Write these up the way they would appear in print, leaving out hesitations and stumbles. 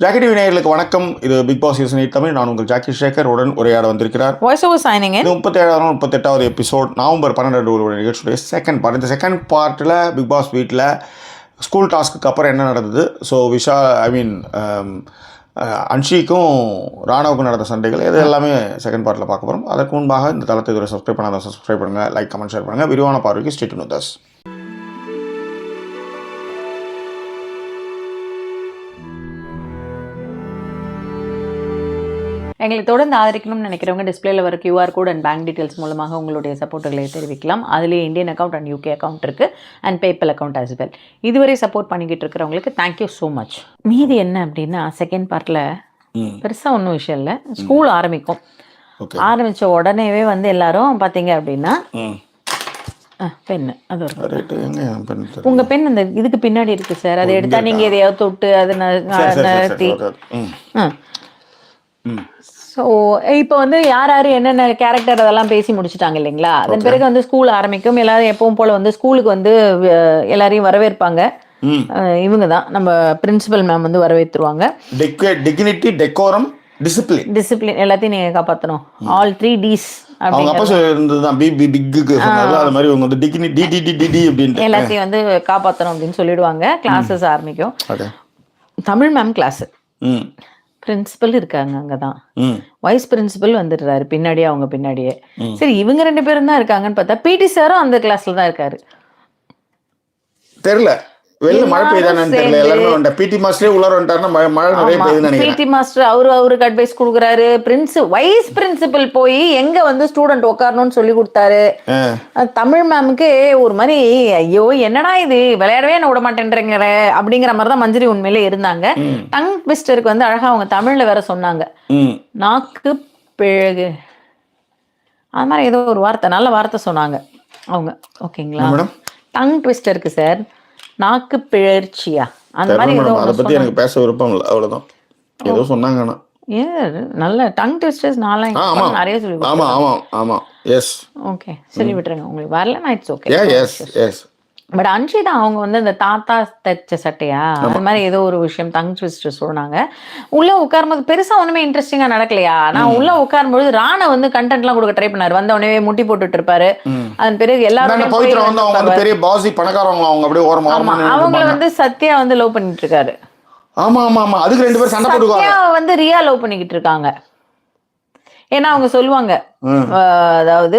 Jackie TV நேயர்களுக்கு வணக்கம். இது பிக் பாஸ் சீசன் 8 தமிழ். நான் உங்கள் ஜாக்கி சேகர் உடன் உரையாட வந்திருக்கிறார். Voice over signing in. 38வது episode November 12 நிகழ்ச்சியுடைய செகண்ட் பார்ட். இந்த செகண்ட் பார்ட்டில் பிக் பாஸ் வீட்டில் ஸ்கூல் டாஸ்க்கு அப்புறம் என்ன நடந்தது, ஸோ அன்ஷிக்கும் ராணாவுக்கும் நடந்த சண்டைகள் இது எல்லாமே செகண்ட் பார்ட்டில் பார்க்க போகிறோம். அதற்கு முன்பாக இந்த தளத்தை இதுவரை சப்ஸ்கிரைப் பண்ணாத சப்ஸ்கிரைப் பண்ணுங்கள், லைக் கமெண்ட் ஷேர் பண்ணுங்கள். விரிவான பார்வைக்கு ஸ்டே டியூன் வித் அஸ். எங்களை தொடர்ந்து ஆதரிக்கணும்னு நினைக்கிறவங்க டிஸ்பிளேல வர QR code and bank details மூலமாக உங்களுடைய சப்போர்ட்டுகளை தெரிவிக்கலாம். அதிலே Indian account and UK account இருக்குது and PayPal account as well. இதுவரை சப்போர்ட் பண்ணிக்கிட்டு இருக்கிறவங்களுக்கு தேங்க்யூ ஸோ மச். மீதி என்ன அப்படின்னா செகண்ட் பார்ட்டில் பெருசாக ஒன்றும் விஷயம் இல்லை. ஸ்கூல் ஆரம்பிக்கும். ஆரம்பித்த உடனேவே எல்லாரும் பார்த்தீங்க அப்படின்னா பெண்ணு அது ஒரு உங்கள் பெண் அந்த இதுக்கு பின்னாடி இருக்குது சார், அதை எடுத்தால் நீங்கள் எதையாவது தொட்டு அதை நிறுத்தி ஸோ இப்போ யார் யார் என்னென்ன கேரக்டர் அதெல்லாம் பேசி முடிச்சுட்டாங்க இல்லைங்களா. அதன் பிறகு ஸ்கூல் ஆரம்பிக்கும். எல்லாரும் எப்பவும் போல் ஸ்கூலுக்கு எல்லாரையும் வரவேற்பாங்க. இவங்க தான் நம்ம பிரின்சிபல் மேம் வரவேற்றுருவாங்க. டிக்னிட்டி, டெக்கோரம், டிசிப்ளின் எல்லாத்தையும் நீங்கள் காப்பாற்றணும். ஆல் 3 Ds எல்லாத்தையும் காப்பாற்றணும் அப்படின்னு சொல்லிடுவாங்க. கிளாஸஸ் ஆரம்பிக்கும். தமிழ் மேம் கிளாஸ், பிரின்சிபல் இருக்காங்க அங்கதான், வைஸ் பிரின்சிபல் வந்துடுறாரு பின்னாடியே, அவங்க பின்னாடியே. சரி இவங்க 2 பேரும் தான் இருக்காங்கன்னு பார்த்தா பிடி சாரும் அந்த கிளாஸ்ல தான் இருக்காரு. தெரியல வெளில மழை பெய்யுதானு தெரியல. எல்லாரும் பிடி மாஸ்டரே உள்ளார வந்துட்டாருன்னா மழை நிறைய பெய்யுதுன்னு நினைக்கிறேன். பிடி மாஸ்டர் அவருக்கு அட்வைஸ் கொடுக்குறாரு. வைஸ் பிரின்சிபல் போய் எங்க ஸ்டூடெண்ட் உட்காரணும்னு சொல்லி கொடுத்தாரு. தமிழ் மேமுக்கு ஒரு மாதிரி ஐயோ என்னடா இது விளையாடவே என்ன விட மாட்டேன்றங்கிற அப்படிங்கிற மாதிரி தான் மஞ்சரி உண்மையிலே இருந்தாங்க. டங் ட்விஸ்டருக்கு அழகா அவங்க தமிழ்ல வேற சொன்னாங்க, நாக்கு பிழகு அது மாதிரி ஏதோ ஒரு வார்த்தை, நல்ல வார்த்தை சொன்னாங்க அவங்க. ஓகேங்களா, டங் ட்விஸ்டருக்கு சார் நாக்கு பிழற்சியா அந்த மாதிரி ஏதோ அதை பத்தி எனக்கு பேச விருப்பம் இல்லை, அவ்வளவுதான். ஏதோ சொன்னாங்கன்னா நல்ல டங் ட்விஸ்டர்ஸ் நான்லாம் நிறைய சொல்லி. ஆமா ஆமா ஆமா எஸ் ஓகே சரி விட்டுருங்க, உங்களுக்கு வரலன்னா it's okay. Yes yes but Anshi தான் அவங்க அந்த தாத்தா தைச்ச சட்டையா அந்த மாதிரி ஏதோ ஒரு விஷயம் டங் ட்விஸ்டர் சொன்னாங்க. உள்ள உட்காரும்போது பெருசா ஒண்ணுமே இன்ட்ரெஸ்டிங்கா நடக்கலையா. நான் உள்ள உட்காரும்போது ராணா கண்டென்ட் எல்லாம் கொடுக்க ட்ரை பண்ணாரு. வந்த உடனே முட்டி போட்டுட்டு இருப்பாரு. அதன் பிறகு எல்லாரும் அவங்கள சத்யா லவ் பண்ணிட்டு இருக்காரு. ஆமா ஆமா ஆமா அதுக்கு 2 பேரும் சண்டை போட்டுக்குவாங்க. ரியா லவ் பண்ணிக்கிட்டு இருக்காங்க. ஏன்னா அவங்க சொல்லுவாங்க, அதாவது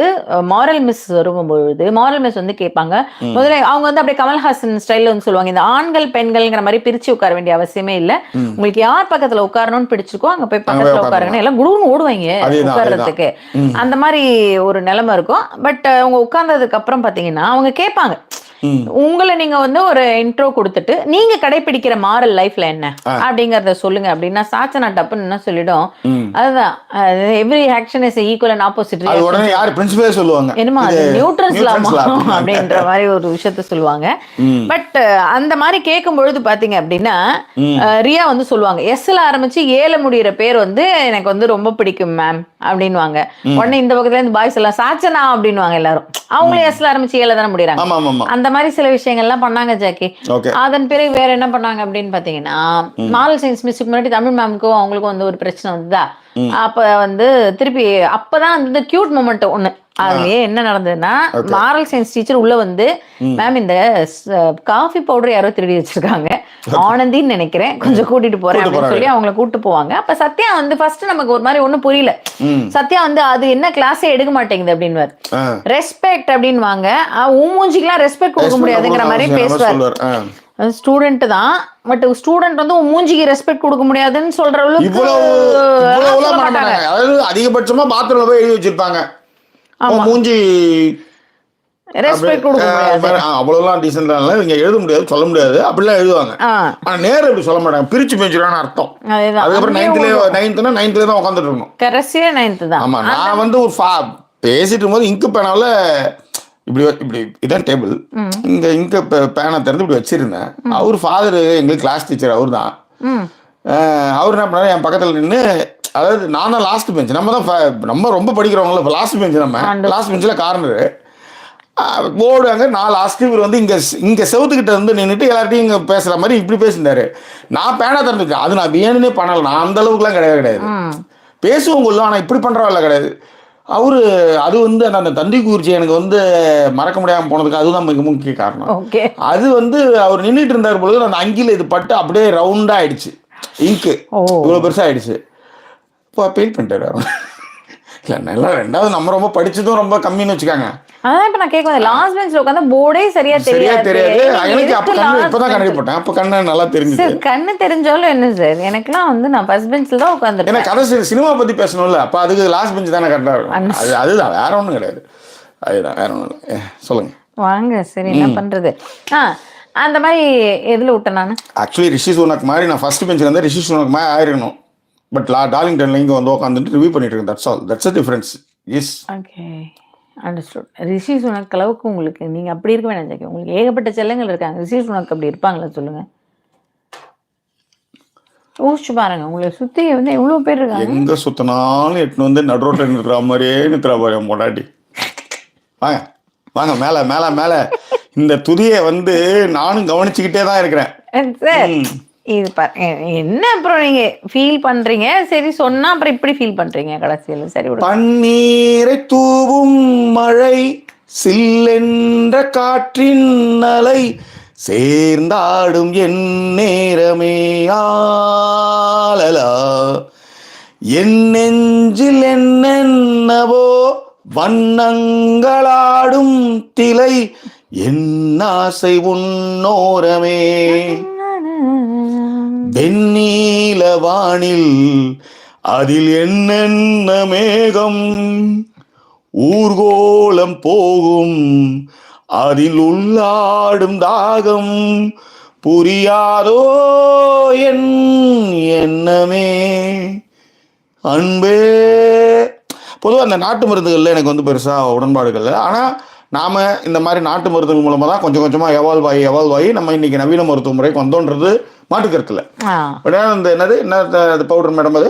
மாரல் மிஸ் வரும்பொழுது மாரல் மிஸ் கேட்பாங்க. முதல்ல அவங்க அப்படியே கமல்ஹாசன் ஸ்டைல்ல சொல்லுவாங்க, இந்த ஆண்கள் பெண்கள்ங்கிற மாதிரி பிரிச்சு உட்கார வேண்டிய அவசியமே இல்ல, உங்களுக்கு யார் பக்கத்துல உட்காரணும்னு பிடிச்சிருக்கோ அங்க போய் பக்கத்துல உட்காருங்கன்னு எல்லாம் குடுன்னு ஓடுவாங்க உட்கார்றதுக்கு. அந்த மாதிரி ஒரு நிலைமை இருக்கும். பட் அவங்க உட்கார்ந்ததுக்கு அப்புறம் பாத்தீங்கன்னா அவங்க கேட்பாங்க, உங்களை நீங்க ஒரு இன்ட்ரோ கொடுத்துட்டு நீங்க கடைபிடிக்கிற மாரல் லைஃப்ல என்ன அப்படிங்கறத சொல்லுங்க அப்படின்னா சாச்சனா டப்புன்னு என்ன சொல்லிடும், அதுதான் every action is equal and opposite சொல்லுவாங்க. என்னமா அது நியூட்ரல் அப்படின்ற மாதிரி ஒரு விஷயத்த சொல்லுவாங்க. பட் அந்த மாதிரி கேட்கும் பொழுது பாத்தீங்க அப்படின்னா ரியா சொல்லுவாங்க, எஸ்ல ஆரம்பிச்சு ஏல முடிகிற பேர் எனக்கு ரொம்ப பிடிக்கும் மேம் அப்படின்வாங்க. உடனே இந்த பக்கத்துல இருந்து பாய்ஸ் எல்லாம் சாச்சனா அப்படின்வாங்க. எல்லாரும் அவங்களும் எஸ்ல ஆரம்பிச்சு ஏல தானே முடியறாங்க. அந்த மாதிரி சில விஷயங்கள்லாம் பண்ணாங்க ஜாக்கி. அதன் பிறகு வேற என்ன பண்ணாங்க அப்படின்னு பாத்தீங்கன்னா, மாரல் சயின்ஸ் மிஸ்ஸுக்கு முன்னாடி தமிழ் மேமுக்கும் அவங்களுக்கும் ஒரு பிரச்சனை வந்ததா. அப்ப திருப்பி அப்பதான் கியூட் மொமெண்ட் ஒண்ணு. அதுலயே என்ன நடந்ததுன்னா, மாரல் சயின்ஸ் டீச்சர் உள்ள மேம் இந்த காஃபி பவுடர் யாரோ திருடி வச்சிருக்காங்க, ஆனந்தின்னு நினைக்கிறேன், கொஞ்சம் கூட்டிட்டு போறேன் அப்படின்னு சொல்லி அவங்களை கூட்டு போவாங்க. அப்ப சத்யா ஃபர்ஸ்ட் நமக்கு ஒரு மாதிரி ஒண்ணும் புரியல. சத்யா அது என்ன கிளாஸே எடுக்க மாட்டேங்குது அப்படின்னு, ரெஸ்பெக்ட் அப்படின்னு வாங்க, மூஞ்சிக்கெல்லாம் ரெஸ்பெக்ட் கொடுக்க முடியாதுங்கிற மாதிரி பேசுவார். ஸ்டூடெண்ட் தான், பட் ஸ்டூடெண்ட் மூஞ்சிக்கு ரெஸ்பெக்ட் கொடுக்க முடியாதுன்னு சொல்ற அளவுக்கு அதிகபட்சமா பாத்ரூம்ல போய் எழுதி வச்சிருப்பாங்க, மூஞ்சி ரெஸ்பெக்ட் கொடுக்க முடியாது, அவ்வளவுலாம் டீசென்ட்டா இங்க எழுத முடியாது, சொல்ல முடியாது, அப்படிலாம் எழுதுவாங்க. ஆனா நேரா இப்படி சொல்ல மாட்டாங்க, பிரிச்சு பேசுறான்னு அர்த்தம். அதுக்கப்புறம் 9th தான் உட்காந்துட்டு இருக்கணும். கடைசியா 9th தான். ஆமா, நான் ஒரு பேசிட்டு இருக்கும்போது இங்கு பேனால இப்படி இதான் டேபிள், இங்க இங்க பேனை திறந்து இப்படி வச்சிருந்தேன். அவர் ஃபாதர் எங்களுக்கு கிளாஸ் டீச்சர், அவர் தான். அவர் என்ன பண்ணாரு, என் பக்கத்துல நின்று, அதாவது நான் தான் லாஸ்ட் பெஞ்ச், நம்ம தான் ரொம்ப படிக்கிறவங்கள லாஸ்ட் பெஞ்ச், நம்ம லாஸ்ட் பெஞ்சில் கார்னரு. ஓடுவாங்க. நான் லாஸ்ட் இவர் வந்து இங்கே செவுத்துக்கிட்ட வந்து நின்றுட்டு எல்லார்ட்டையும் இங்கே பேசுகிற மாதிரி இப்படி பேசியிருந்தாரு. நான் பேனா திறந்துட்டேன். அது நான் வேணும்னே பண்ணலை. நான் அந்த அளவுக்குலாம் கிடையாது. பேசுவோம் கொள்ளும், ஆனால் இப்படி பண்ணுறவல்ல கிடையாது. அவரு அது வந்து அந்த தந்தி கூர்ச்சி எனக்கு வந்து மறக்க முடியாமல் போனதுக்கு அதுதான் மிக முக்கிய காரணம். அது வந்து அவர் நின்றுட்டு இருந்தார் பொழுது அந்த அங்கில இது பட்டு அப்படியே ரவுண்டா ஆயிடுச்சு, இங்கு இவ்வளவு பெருசா ஆயிடுச்சு. இப்போ பெயிண்ட் பண்ணிட்டாரு அவர். இல்லை நல்லா, ரெண்டாவது நம்ம ரொம்ப படிச்சதும் ரொம்ப கம்மின்னு வச்சுக்காங்க. அதான் இப்ப நான் கேட்க லாஸ்ட் பெஞ்ச்ல உட்கார்ந்து போர்டே சரியா தெரியாது. எனக்கு அப்ப கண்ணு இப்பதான் கண்ணு போட்டேன். அப்ப கண்ணு நல்லா தெரிஞ்சது. கண்ணு தெரிஞ்சாலும் என்ன சார், எனக்குலாம் வந்து நான் ஃபர்ஸ்ட் பெஞ்ச்ல தான் உட்கார்ந்துருக்கேன். ஏன்னா கதை சினிமா பத்தி பேசணும்ல, அப்ப அதுக்கு லாஸ்ட் பெஞ்ச் தானே கரெக்டா இருக்கும். அதுதான், வேற ஒண்ணும் கிடையாது. அதுதான், வேற ஒண்ணும் இல்லை. சொல்லுங்க வாங்க. சரி, என்ன பண்றது. அந்த மாதிரி எதுல விட்டேன் நான்? ஆக்சுவலி ரிஷி சுனக் மாதிரி நான் ஃபர்ஸ்ட் பெஞ்ச்ல இருந்து ரிஷி சுனக் மாதிரி ஆயிருக்கணும். பட் டார்லிங்டன்ல இங்க வந்து உட்காந்துட்டு ரிவ்யூ பண்ணிட்டு இருக்கேன். That's all. That's a difference. Yes. Okay, understood. Rishi Sunak அளவுக்கு உங்களுக்கு நீங்க அப்படி இருக்க வேணாம் ஜாக்கி. உங்களுக்கு ஏகப்பட்ட செல்லங்கள் இருக்காங்க. ரிஷி சுனக் அப்படி இருப்பாங்களா சொல்லுங்க? யோசிச்சு பாருங்க, உங்களை சுத்தி வந்து எவ்வளவு பேர் இருக்காங்க. எங்க சுத்தினாலும் எட்டு வந்து நடுரோட்ட நிற்கிற மாதிரியே நிற்கிறா பாரு பொண்டாட்டி. வாங்க வாங்க, மேல மேல மேல. இந்த துதியை வந்து நானும் கவனிச்சுக்கிட்டே தான் இருக்கிறேன் சார். இது என்ன அப்புறம் நீங்க ஃபீல் பண்றீங்க? சரி சொன்னா அப்புறம் இப்படி ஃபீல் பண்றீங்க கடைசியில. சரி, பன்னீரை தூவும் மழை, சில்லென்ற காற்றின் அலை, சேர்ந்தாடும் என் நேரமே ஆலலா, என் நெஞ்சில் என்னென்னவோ வண்ணங்களாடும் திலை, என் ஆசை உன்னோரமே, வெண்ணீல வானில் அதில் என்னென்ன மேகம், ஊர்கோலம் போகும் அதில் உள்ளாடும் தாகம், புரியாதோ என் எண்ணமே அன்பே. பொதுவாக அந்த நாட்டு மருந்துகளில் எனக்கு வந்து பெருசாக உடன்பாடுகள் இல்லை. ஆனால் நாம் இந்த மாதிரி நாட்டு மருந்துகள் மூலமாக தான் கொஞ்சம் கொஞ்சமாக எவால்வ் ஆகி நம்ம இன்னைக்கு நவீன மருத்துவ முறைக்கு வந்தோன்றது மாட்டுக்கருத்துல. இந்த என்னது என்ன பவுடர் மேடம்? அது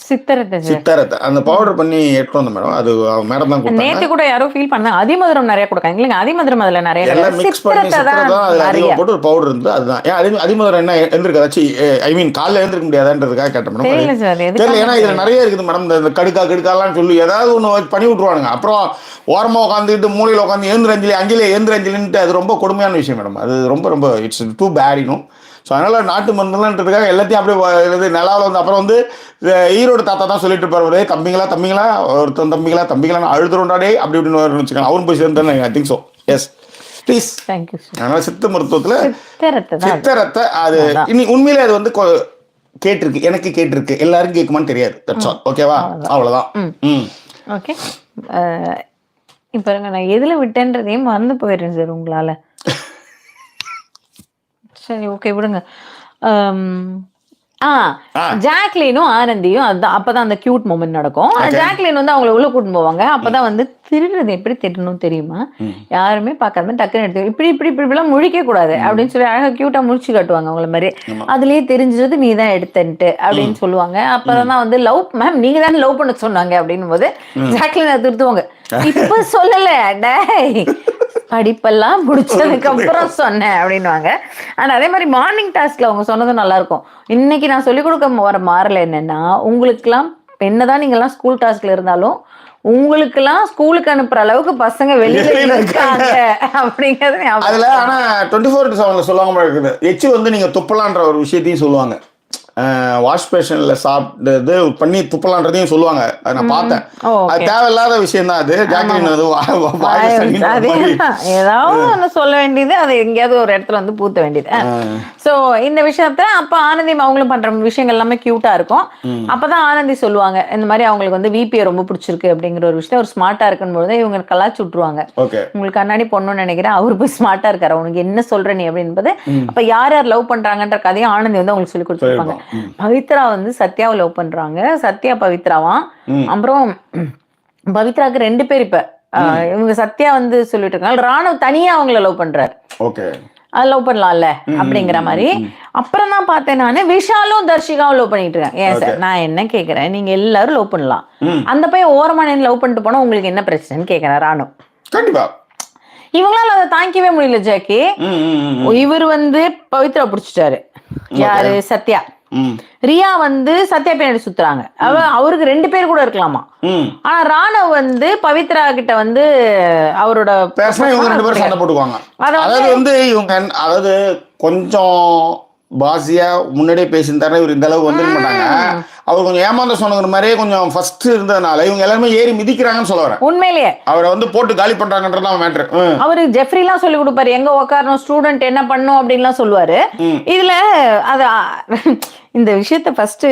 சித்தரத்தை அந்த பவுடர் பண்ணி எடுத்து வந்த மேடம். அது மேடம் தான் கொடுத்தாங்க. நேத்து கூட யாரோ ஃபீல் பண்ணா அதிமதுரம் நிறைய கொடுக்காங்க இல்லைங்க? அதிமதுரம் அதுல நிறைய எல்லாம் மிக்ஸ் பண்ணி சித்தரத்தை அதுல அதிகமாக போட்டு ஒரு பவுடர் இருந்து அதுதான். ஏன் அதிமதுரம் என்ன எழுந்திருக்காச்சு, ஐ மீன் காலைல எழுந்திருக்க முடியாதுன்றதுக்காக கேட்டேன் மேடம். தெரியல, ஏன்னா இதுல நிறைய இருக்குது மேடம். இந்த கடுக்காலாம் சொல்லி ஏதாவது ஒன்று பண்ணி விட்டுருவானுங்க. அப்புறம் ஓரமாக உட்காந்துக்கிட்டு மூலையில் உட்காந்து ஏந்திரஞ்சலின்ட்டு அது ரொம்ப கொடுமையான விஷயம் மேடம். அது ரொம்ப ரொம்ப இட்ஸ் டூ பேட் இன்னும். ஸோ அதனால் நாட்டு மருந்துலன்றதுக்காக எல்லாத்தையும் அப்படியே நிலாவில் வந்து அப்புறம் வந்து ஈரோடு தாத்தா தான் சொல்லிட்டு இருப்பாரு, தம்பிங்களா ஒருத்தன் தம்பிங்களான்னு அழுதுறோண்டாடே அப்படி இப்படின்னு வச்சுக்கலாம். அவரும் போய் சேர்ந்து I think so. Yes please. Thank you. அதனால் சித்த மருத்துவத்தில் சித்தரத்தை அது இன்னைக்கு உண்மையிலே அது வந்து எனக்கு கேட்டிருக்கு, எல்லாரும் கேட்குமான்னு தெரியாது. That's all. ஓகேவா? அவ்வளோதான். ஓகே. இப்போ நான் எதில் விட்டேன்றதையும் மறந்து போயிடுறேன் சார் உங்களால். சரி, ஓகே, விடுங்க. ஜாக்லினும் ஆனந்தியும் அதுதான் அப்பதான் அந்த கியூட் மூமெண்ட் நடக்கும். ஜாக்லின் வந்து அவங்களை உள்ள கூட்டிட்டு போவாங்க. அப்பதான் வந்து திருடுறது எப்படி திருடணும் தெரியுமா, யாருமே பார்க்காம டக்குன்னு எடுத்து இப்படி இப்படி இப்படி எல்லாம் முழிக்க கூடாது அப்படின்னு சொல்லி அழகா கியூட்டா முழிச்சு காட்டுவாங்க அவங்கள மாதிரி. அதுலயே தெரிஞ்சது நீ தான் எடுத்தன்ட்டு அப்படின்னு சொல்லுவாங்க. அப்பதான் வந்து லவ் மேம் நீங்க தானே லவ் பண்ண சொன்னாங்க அப்படின்னும் போது ஜாக்லின் அதை திருத்துவாங்க. இப்ப சொல்லல டேய், படிப்பெல்லாம் முடிச்சதுக்கு அப்புறம் சொன்னேன் அப்படின்வாங்க. ஆனா அதே மாதிரி மார்னிங் டாஸ்க்ல அவங்க சொன்னதும் நல்லா இருக்கும். இன்னைக்கு நான் சொல்லிக் கொடுக்க வர மாறல என்னன்னா, உங்களுக்குலாம் என்னதான் நீங்க எல்லாம் ஸ்கூல் டாஸ்க்ல இருந்தாலும் உங்களுக்கெல்லாம் ஸ்கூலுக்கு அனுப்புற அளவுக்கு பசங்க வெளியில இருக்காங்க அப்படிங்கிறது. அதுல ஆனா 24/7 சொல்லுவாங்க இருக்குது. எச்சு வந்து நீங்க துப்பலான்ற ஒரு விஷயத்தையும் சொல்லுவாங்க. வாஷ் பேஷன்ல சாப்பிட்டு பண்ணி துப்பலான்றதையும் சொல்லுவாங்க. அதை நான் பார்த்தேன். அது தேவையில்லாத விஷயம் தான். அது ஜாக்லின் ஏதாவது ஒண்ணு சொல்ல வேண்டியது, அது எங்கேயாவது ஒரு இடத்துல வந்து பூத்த வேண்டியது. சோ இந்த விஷயத்த அப்ப ஆனந்தி அவங்களும் பண்ற விஷயங்கள் எல்லாமே கியூட்டா இருக்கும். அப்பதான் ஆனந்தி சொல்லுவாங்க இந்த மாதிரி அவங்களுக்கு வந்து விபியை ரொம்ப பிடிச்சிருக்கு அப்படிங்கிற ஒரு விஷயம். ஒரு ஸ்மார்ட்டா இருக்குன்னு போது இவங்க கலாச்சு விட்டுருவாங்க. உங்களுக்கு கண்ணாடி பொண்ணுன்னு நினைக்கிறேன், அவரு போய் ஸ்மார்ட்டா இருக்காரு, உனக்கு என்ன சொல்ற நீ அப்படின்பது. அப்ப யார் யார் லவ் பண்றாங்கன்ற கதையும் ஆனந்தி வந்து அவங்களுக்கு சொல்லி கொடுத்துருப்பாங்க. பவித்ரா வந்து சத்யாவை லவ் பண்றாங்க, சத்யா பவித்ராவா. அப்புறம் பவித்ராக்கு 2 பேர். இப்ப இவங்க சத்யா வந்து சொல்லிட்டு இருக்காங்க, ராணுவ தனியா அவங்கள லவ் பண்றாரு. அது லவ் பண்ணலாம்ல அப்படிங்கிற மாதிரி. அப்புறம் தான் பார்த்தேன் நானு விஷாலும் தர்ஷிகாவும் லவ் பண்ணிட்டு இருக்காங்க. ஏன் சார் நான் என்ன கேக்குறேன், நீங்க எல்லாரும் லவ் பண்ணலாம், அந்த பையன் ஓரமா லவ் பண்ணிட்டு போனா உங்களுக்கு என்ன பிரச்சனைன்னு கேக்குறேன் ராணு. கண்டிப்பா இவங்களால அதை தாங்கிக்கவே முடியல ஜாக்கி. இவர் வந்து பவித்ரா பிடிச்சிட்டாரு, யாரு, சத்யா. ரியா வந்து சத்யா பின்னாடி சுத்துறாங்க. அவருக்கு 2 பேர் கூட இருக்கலாமா. ஆனா ராணவ் வந்து பவித்ரா கிட்ட வந்து அவரோட பேசினா இவங்க 2 பேரும் சண்டை போட்டுக்குவாங்க. அதாவது வந்து இவங்க அதாவது கொஞ்சம் பாசியா முன்னாடியே பேசியிருந்தாருன்னா இவர் இந்த அளவுக்கு வந்துட மாட்டாங்க. அவர் கொஞ்சம் ஏமாந்த சொன்னங்கிற மாதிரியே கொஞ்சம் ஃபர்ஸ்ட் இருந்ததுனால இவங்க எல்லாருமே ஏறி மிதிக்கிறாங்கன்னு சொல்ல வரேன். உண்மையிலேயே அவரை வந்து போட்டு காலி பண்றாங்கன்றதான் மேட்ரு. அவரு ஜெஃப்ரிலாம் சொல்லி கொடுப்பாரு, எங்க உட்காரணும், ஸ்டூடெண்ட் என்ன பண்ணும் அப்படின்லாம் சொல்லுவாரு. இதுல அது இந்த விஷயத்த ஃபர்ஸ்ட்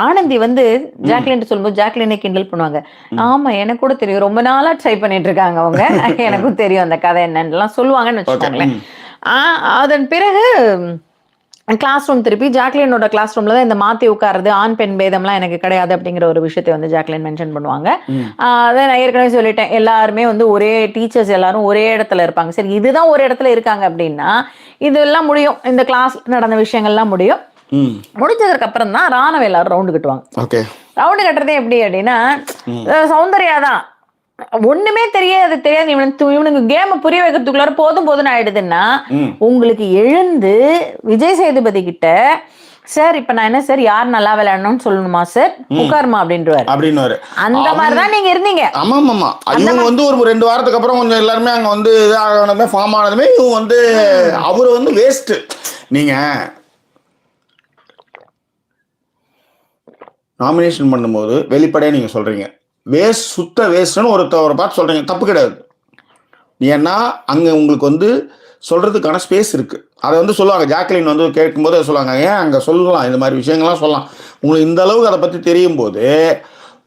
ஆனந்தி வந்து ஜாக்லின் சொல்லும்போது ஜாக்லினை கிண்டல் பண்ணுவாங்க. ஆமா எனக்கு கூட தெரியும், ரொம்ப நாளா ட்ரை பண்ணிட்டு இருக்காங்க அவங்க, எனக்கும் தெரியும் அந்த கதை என்னன்னு சொல்லுவாங்கன்னு வச்சுக்கோங்களேன். அதன் பிறகு கிளாஸ் ரூம் திருப்பி ஜாக்லினோட கிளாஸ் ரூம்ல தான் இந்த மாத்தி உட்காருது, ஆண் பெண் பேதம்லாம் எனக்கு கிடையாது அப்படிங்கிற ஒரு விஷயத்தை வந்து ஜாக்லின் மென்ஷன் பண்ணுவாங்க. அதை நான் ஏற்கனவே சொல்லிட்டேன், எல்லாருமே வந்து ஒரே டீச்சர்ஸ் எல்லாரும் ஒரே இடத்துல இருப்பாங்க. சரி, இதுதான் ஒரு இடத்துல இருக்காங்க அப்படின்னா இதெல்லாம் முடியும், இந்த கிளாஸ் நடந்த விஷயங்கள்லாம் முடியும். முடிஞ்சதுக்கு அப்புறம் தான் ராணவ எல்லாரும் ரவுண்டு கட்டுவாங்க. ரவுண்டு கட்டுறதே எப்படி அப்படின்னா, சௌந்தர்யா தான் ஒண்ணுமே தெரியாது இவனுக்கு கேம் புரிய வைக்கிறதுக்குள்ளார போதும்னு ஆயிடுதுன்னா, உங்களுக்கு எழுந்து விஜய் சேதுபதி கிட்ட சார் இப்ப நான் என்ன சார் யார் நல்லா விளையாடணும்னு சொல்லணுமா சார், உட்காருமா அப்படின்றாரு. அந்த மாதிரிதான் நீங்க இருந்தீங்க. ஆமா இவங்க வந்து ஒரு 2 வாரத்துக்கு அப்புறம் கொஞ்சம் எல்லாருமே அங்க வந்து இதானதுமே ஃபார்ம் ஆனதுமே இவங்க வந்து அவரு வந்து வேஸ்ட். நீங்க நாமினேஷன் பண்ணும்போது வெளிப்படையா நீங்க சொல்றீங்க சுத்த வேஸ்ட்னு ஒருத்தவரை பார்த்து சொல்றீங்க, தப்பு கிடையாது. ஏன்னா அங்க உங்களுக்கு வந்து சொல்றதுக்கான ஸ்பேஸ் இருக்கு. அதை வந்து சொல்லுவாங்க, ஜாக்லின் வந்து கேட்கும்போது அதை சொல்லுவாங்க, ஏன் அங்க சொல்லலாம், இந்த மாதிரி விஷயங்கள்லாம் சொல்லலாம். உங்களுக்கு இந்த அளவுக்கு அதை பத்தி தெரியும் போது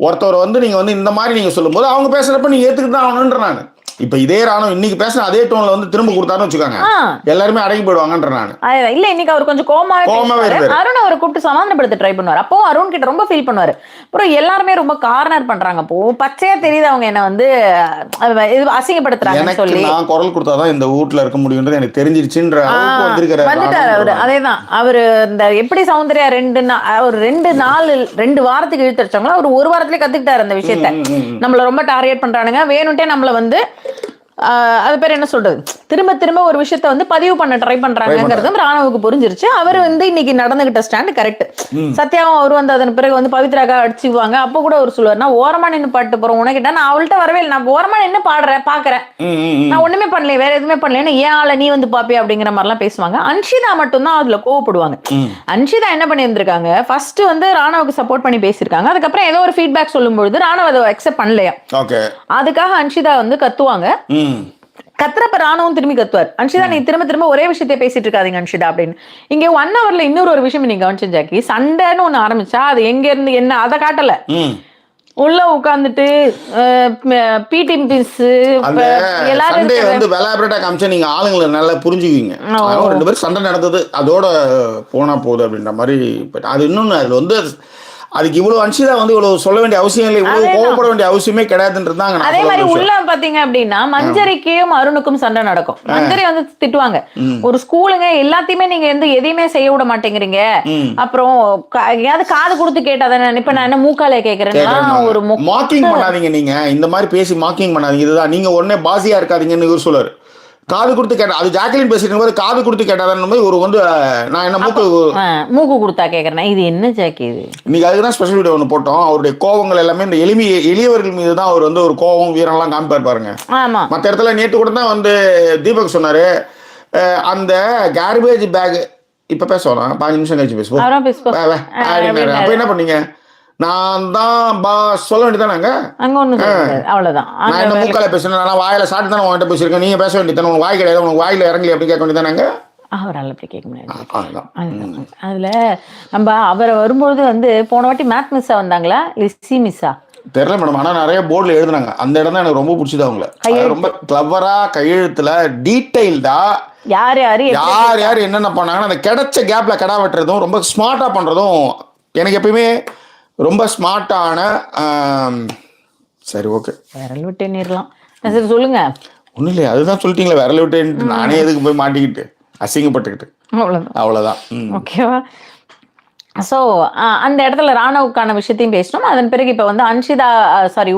ஒருத்தவரை வந்து நீங்க வந்து இந்த மாதிரி நீங்க சொல்லும் போது அவங்க பேசுறப்ப நீங்க ஏத்துக்கிட்டு தான் ஆகணுன்ற. நான் இப்ப இதே ராணுவம் இன்னைக்கு பேசுற அதே டோன்ல வந்து திரும்ப கொடுத்தாருன்னு வச்சுக்காங்க, எல்லாருமே அடங்கி போயிடுவாங்கன்ற. நான் இல்ல இன்னைக்கு அவர் கொஞ்சம் கோமாவே அருண் அவரை கூப்பிட்டு சமாதானப்படுத்த ட்ரை பண்ணுவார். அப்போ அருண் கிட்ட ரொம்ப ஃபீல் பண்ணுவாரு. அப்புறம் எல்லாருமே ரொம்ப கார்னர் பண்றாங்க. அப்போ பச்சையா தெரியுது அவங்க என்ன வந்து அசிங்கப்படுத்துறாங்கன்னு சொல்லி. நான் குரல் கொடுத்தாதான் இந்த வீட்டுல இருக்க முடியும்ன்றது எனக்கு தெரிஞ்சிருச்சுன்ற வந்துட்டாரு அவரு. அதேதான் அவரு இந்த எப்படி சௌந்தர்யா 2 வாரத்துக்கு இழுத்தடிச்சாங்களோ அவர் 1 வாரத்திலே கத்துக்கிட்டாரு அந்த விஷயத்த. நம்மள ரொம்ப டார்கெட் பண்றானுங்க, வேணும்ட்டே நம்மள வந்து அது பேர் என்ன சொல்றது, திரும்ப திரும்ப ஒரு விஷயத்த வந்து பதிவு பண்ண ட்ரை பண்றாங்கிறதும் ராணுவுக்கு புரிஞ்சிருச்சு. அவர் வந்து இன்னைக்கு நடந்துகிட்ட ஸ்டாண்ட் கரெக்ட். சத்யாவும் அவர் வந்து அதன் பிறகு வந்து பவித்ராக்கா அடிச்சுக்குவாங்க. அப்போ கூட அவர் சொல்லுவார், நான் ஓரமா நின்று பாட்டு போறேன் உனக்கிட்ட, நான் அவள்கிட்ட வரவே இல்லை, நான் ஓரமா நின்று பாடுறேன் பாக்குறேன், நான் ஒண்ணுமே பண்ணல, வேற எதுவுமே பண்ணல, ஏன் ஆளை நீ வந்து பாப்பே அப்படிங்கிற மாதிரி எல்லாம் பேசுவாங்க. அன்ஷிதா மட்டும்தான் அதுல கோவப்படுவாங்க. அன்ஷிதா என்ன பண்ணியிருந்திருக்காங்க, ஃபர்ஸ்ட் வந்து ராணுவுக்கு சப்போர்ட் பண்ணி பேசியிருக்காங்க. அதுக்கப்புறம் ஏதோ ஒரு ஃபீட்பேக் சொல்லும் பொழுது ராணுவ அதை அக்செப்ட் பண்ணலையா, அதுக்காக அன்ஷிதா வந்து கத்துவாங்க. கத்துறப்ப ராணுவும் திரும்பி கத்துவார், அன்ஷிதா நீ திரும்ப திரும்ப ஒரே விஷயத்தை பேசிட்டு இருக்காதீங்க அன்ஷிதா அப்படின்னு. இங்க 1 ஹவர்ல இன்னொரு விஷயம் நீங்க கவனிச்சு ஜாக்கி, சண்டைன்னு ஒண்ணு ஆரம்பிச்சா அது எங்க இருந்து என்ன அதை காட்டல, உள்ள உட்கார்ந்துட்டு பிடி மிஸ் எல்லாரும் வந்து வெலாபரேட்டா காமிச்சா நீங்க ஆளுங்களை நல்லா புரிஞ்சுக்குவீங்க. 2 பேரும் சண்டை நடந்தது அதோட போனா போகுது அப்படின்ற மாதிரி. அது இன்னொன்னு அதுல வந்து அதுக்கு இவ்வளவு அன்ஷிதா வந்து இவ்வளவு சொல்ல வேண்டிய அவசியம் இல்லை, இவ்வளவு கோவப்பட வேண்டிய அவசியமே கிடையாதுன்றதுதான். அதே மாதிரி உள்ள பாத்தீங்க அப்படின்னா மஞ்சரிக்கும் அருணுக்கும் சண்டை நடக்கும். மஞ்சரி வந்து திட்டுவாங்க, ஒரு ஸ்கூலுங்க எல்லாத்தையுமே நீங்க வந்து எதையுமே செய்ய விட மாட்டேங்கிறீங்க, அப்புறம் ஏதாவது காது கொடுத்து கேட்டாதானே, இப்ப நான் என்ன மூக்காலே கேட்கறேன், ஒரு மார்க்கிங் பண்ணாதீங்க, நீங்க இந்த மாதிரி பேசி மார்க்கிங் பண்ணாதீங்க, இதுதான் நீங்க உடனே பாசியா இருக்காதீங்கன்னு இவர் சொல்லுவாரு. காது கொடுத்து கேட்டா, அது ஜாக்லின் பேசிட்டு போது காது கொடுத்து கேட்டாதான் ஒரு வந்து நான் என்ன மூக்கு கொடுத்தா கேட்கறேன், இது என்ன ஜாக்கி இது. இன்னைக்கு அதுக்கு தான் ஸ்பெஷல் வீடியோ ஒன்று போட்டோம். அவருடைய கோவங்கள் எல்லாமே இந்த எளியவர்கள் மீது தான் அவர் வந்து ஒரு கோவம் வீரம்லாம் காமிப்பார் பாருங்க. மற்ற இடத்துல நேற்று கூட தான் வந்து தீபக் சொன்னாரு, அந்த கார்பேஜ் பேக் இப்ப பேசுவோம் 5 நிமிஷம் கழிச்சு பேசுவோம். அப்ப என்ன பண்ணீங்க, நான் தான் சொல்ல வேண்டியதானாங்க, அவ்வளவுதான். நான் என்ன மூக்கால பேசுறேன், நான் வாயில சாப்பிட்டு தானே உங்ககிட்ட பேசியிருக்கேன், நீங்க பேச வேண்டியதானே, உங்க வாய் கிடையாது, உங்க வாயில இறங்கி அப்படி கேட்க வேண்டியதானாங்க. அவரால் அப்படி கேட்க முடியாது. அதுல நம்ம அவரை வரும்போது வந்து போன வாட்டி மேத் மிஸ்ஸா வந்தாங்களா சி மிஸ்ஸா தெரியல மேடம், ஆனா நிறைய போர்டுல எழுதுனாங்க. அந்த இடம் தான் எனக்கு ரொம்ப பிடிச்சது. அவங்கள ரொம்ப கிளவரா கையெழுத்துல டீடைல்டா யார் யார் என்னென்ன பண்ணாங்கன்னா அந்த கிடைச்ச கேப்ல கடா வெட்டுறதும் ரொம்ப ஸ்மார்ட்டா பண்றதும் எனக்கு எப்பயுமே ரொம்ப ஸ்மார்ட்டான. சரி ஓகே, விரல் விட்டு எண்ணிடலாம். சரி சொல்லுங்க. ஒன்றும் இல்லையா, அதுதான் சொல்லிட்டீங்களா, விரல் விட்டு நானே எதுக்கு போய் மாட்டிக்கிட்டு அசிங்கப்பட்டுக்கிட்டு, அவ்வளோதான். ஓகேவா. ஸோ அந்த இடத்துல ராணுவுக்கான விஷயத்தையும் பேசணும். அதன் பிறகு இப்போ வந்து அன்ஷிதா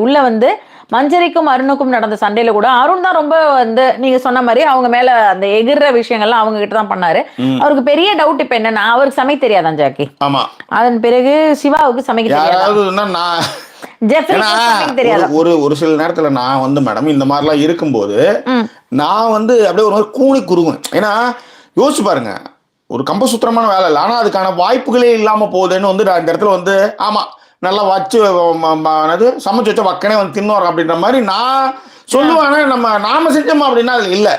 உள்ள வந்து மஞ்சரிக்கும் அருணுக்கும் நடந்த சண்டையில கூட அருண் தான் ரொம்ப வந்து நீங்க சொன்ன மாதிரி அவங்க மேல அந்த எகிற விஷயங்கள்லாம் அவங்க கிட்ட தான் பண்ணாரு. அவருக்கு பெரிய டவுட் இப்ப என்னன்னா, அவருக்கு சமைக்க தெரியாதான் ஜாக்கி. ஆமா. அதன் பிறகு சிவாவுக்கு சமைக்க தெரியாது. ஒரு சில நேரத்துல நான் வந்து மேடம் இந்த மாதிரிலாம் இருக்கும்போது நான் வந்து அப்படியே ஒரு மாதிரி கூணி குறுகுவேன். ஏன்னா யோசிச்சு பாருங்க, ஒரு கம்பசுத்திரமான வேலை இல்லை, ஆனா அதுக்கான வாய்ப்புகளே இல்லாம போகுதுன்னு வந்து நான் இந்த இடத்துல வந்து ஆமா நல்லா வச்சு சமைச்சு வச்ச வக்கனே வந்து தின்னு அப்படின்ற மாதிரி நான் சொல்லுவேன். நாம செஞ்சோமா அப்படின்னா அது இல்லை.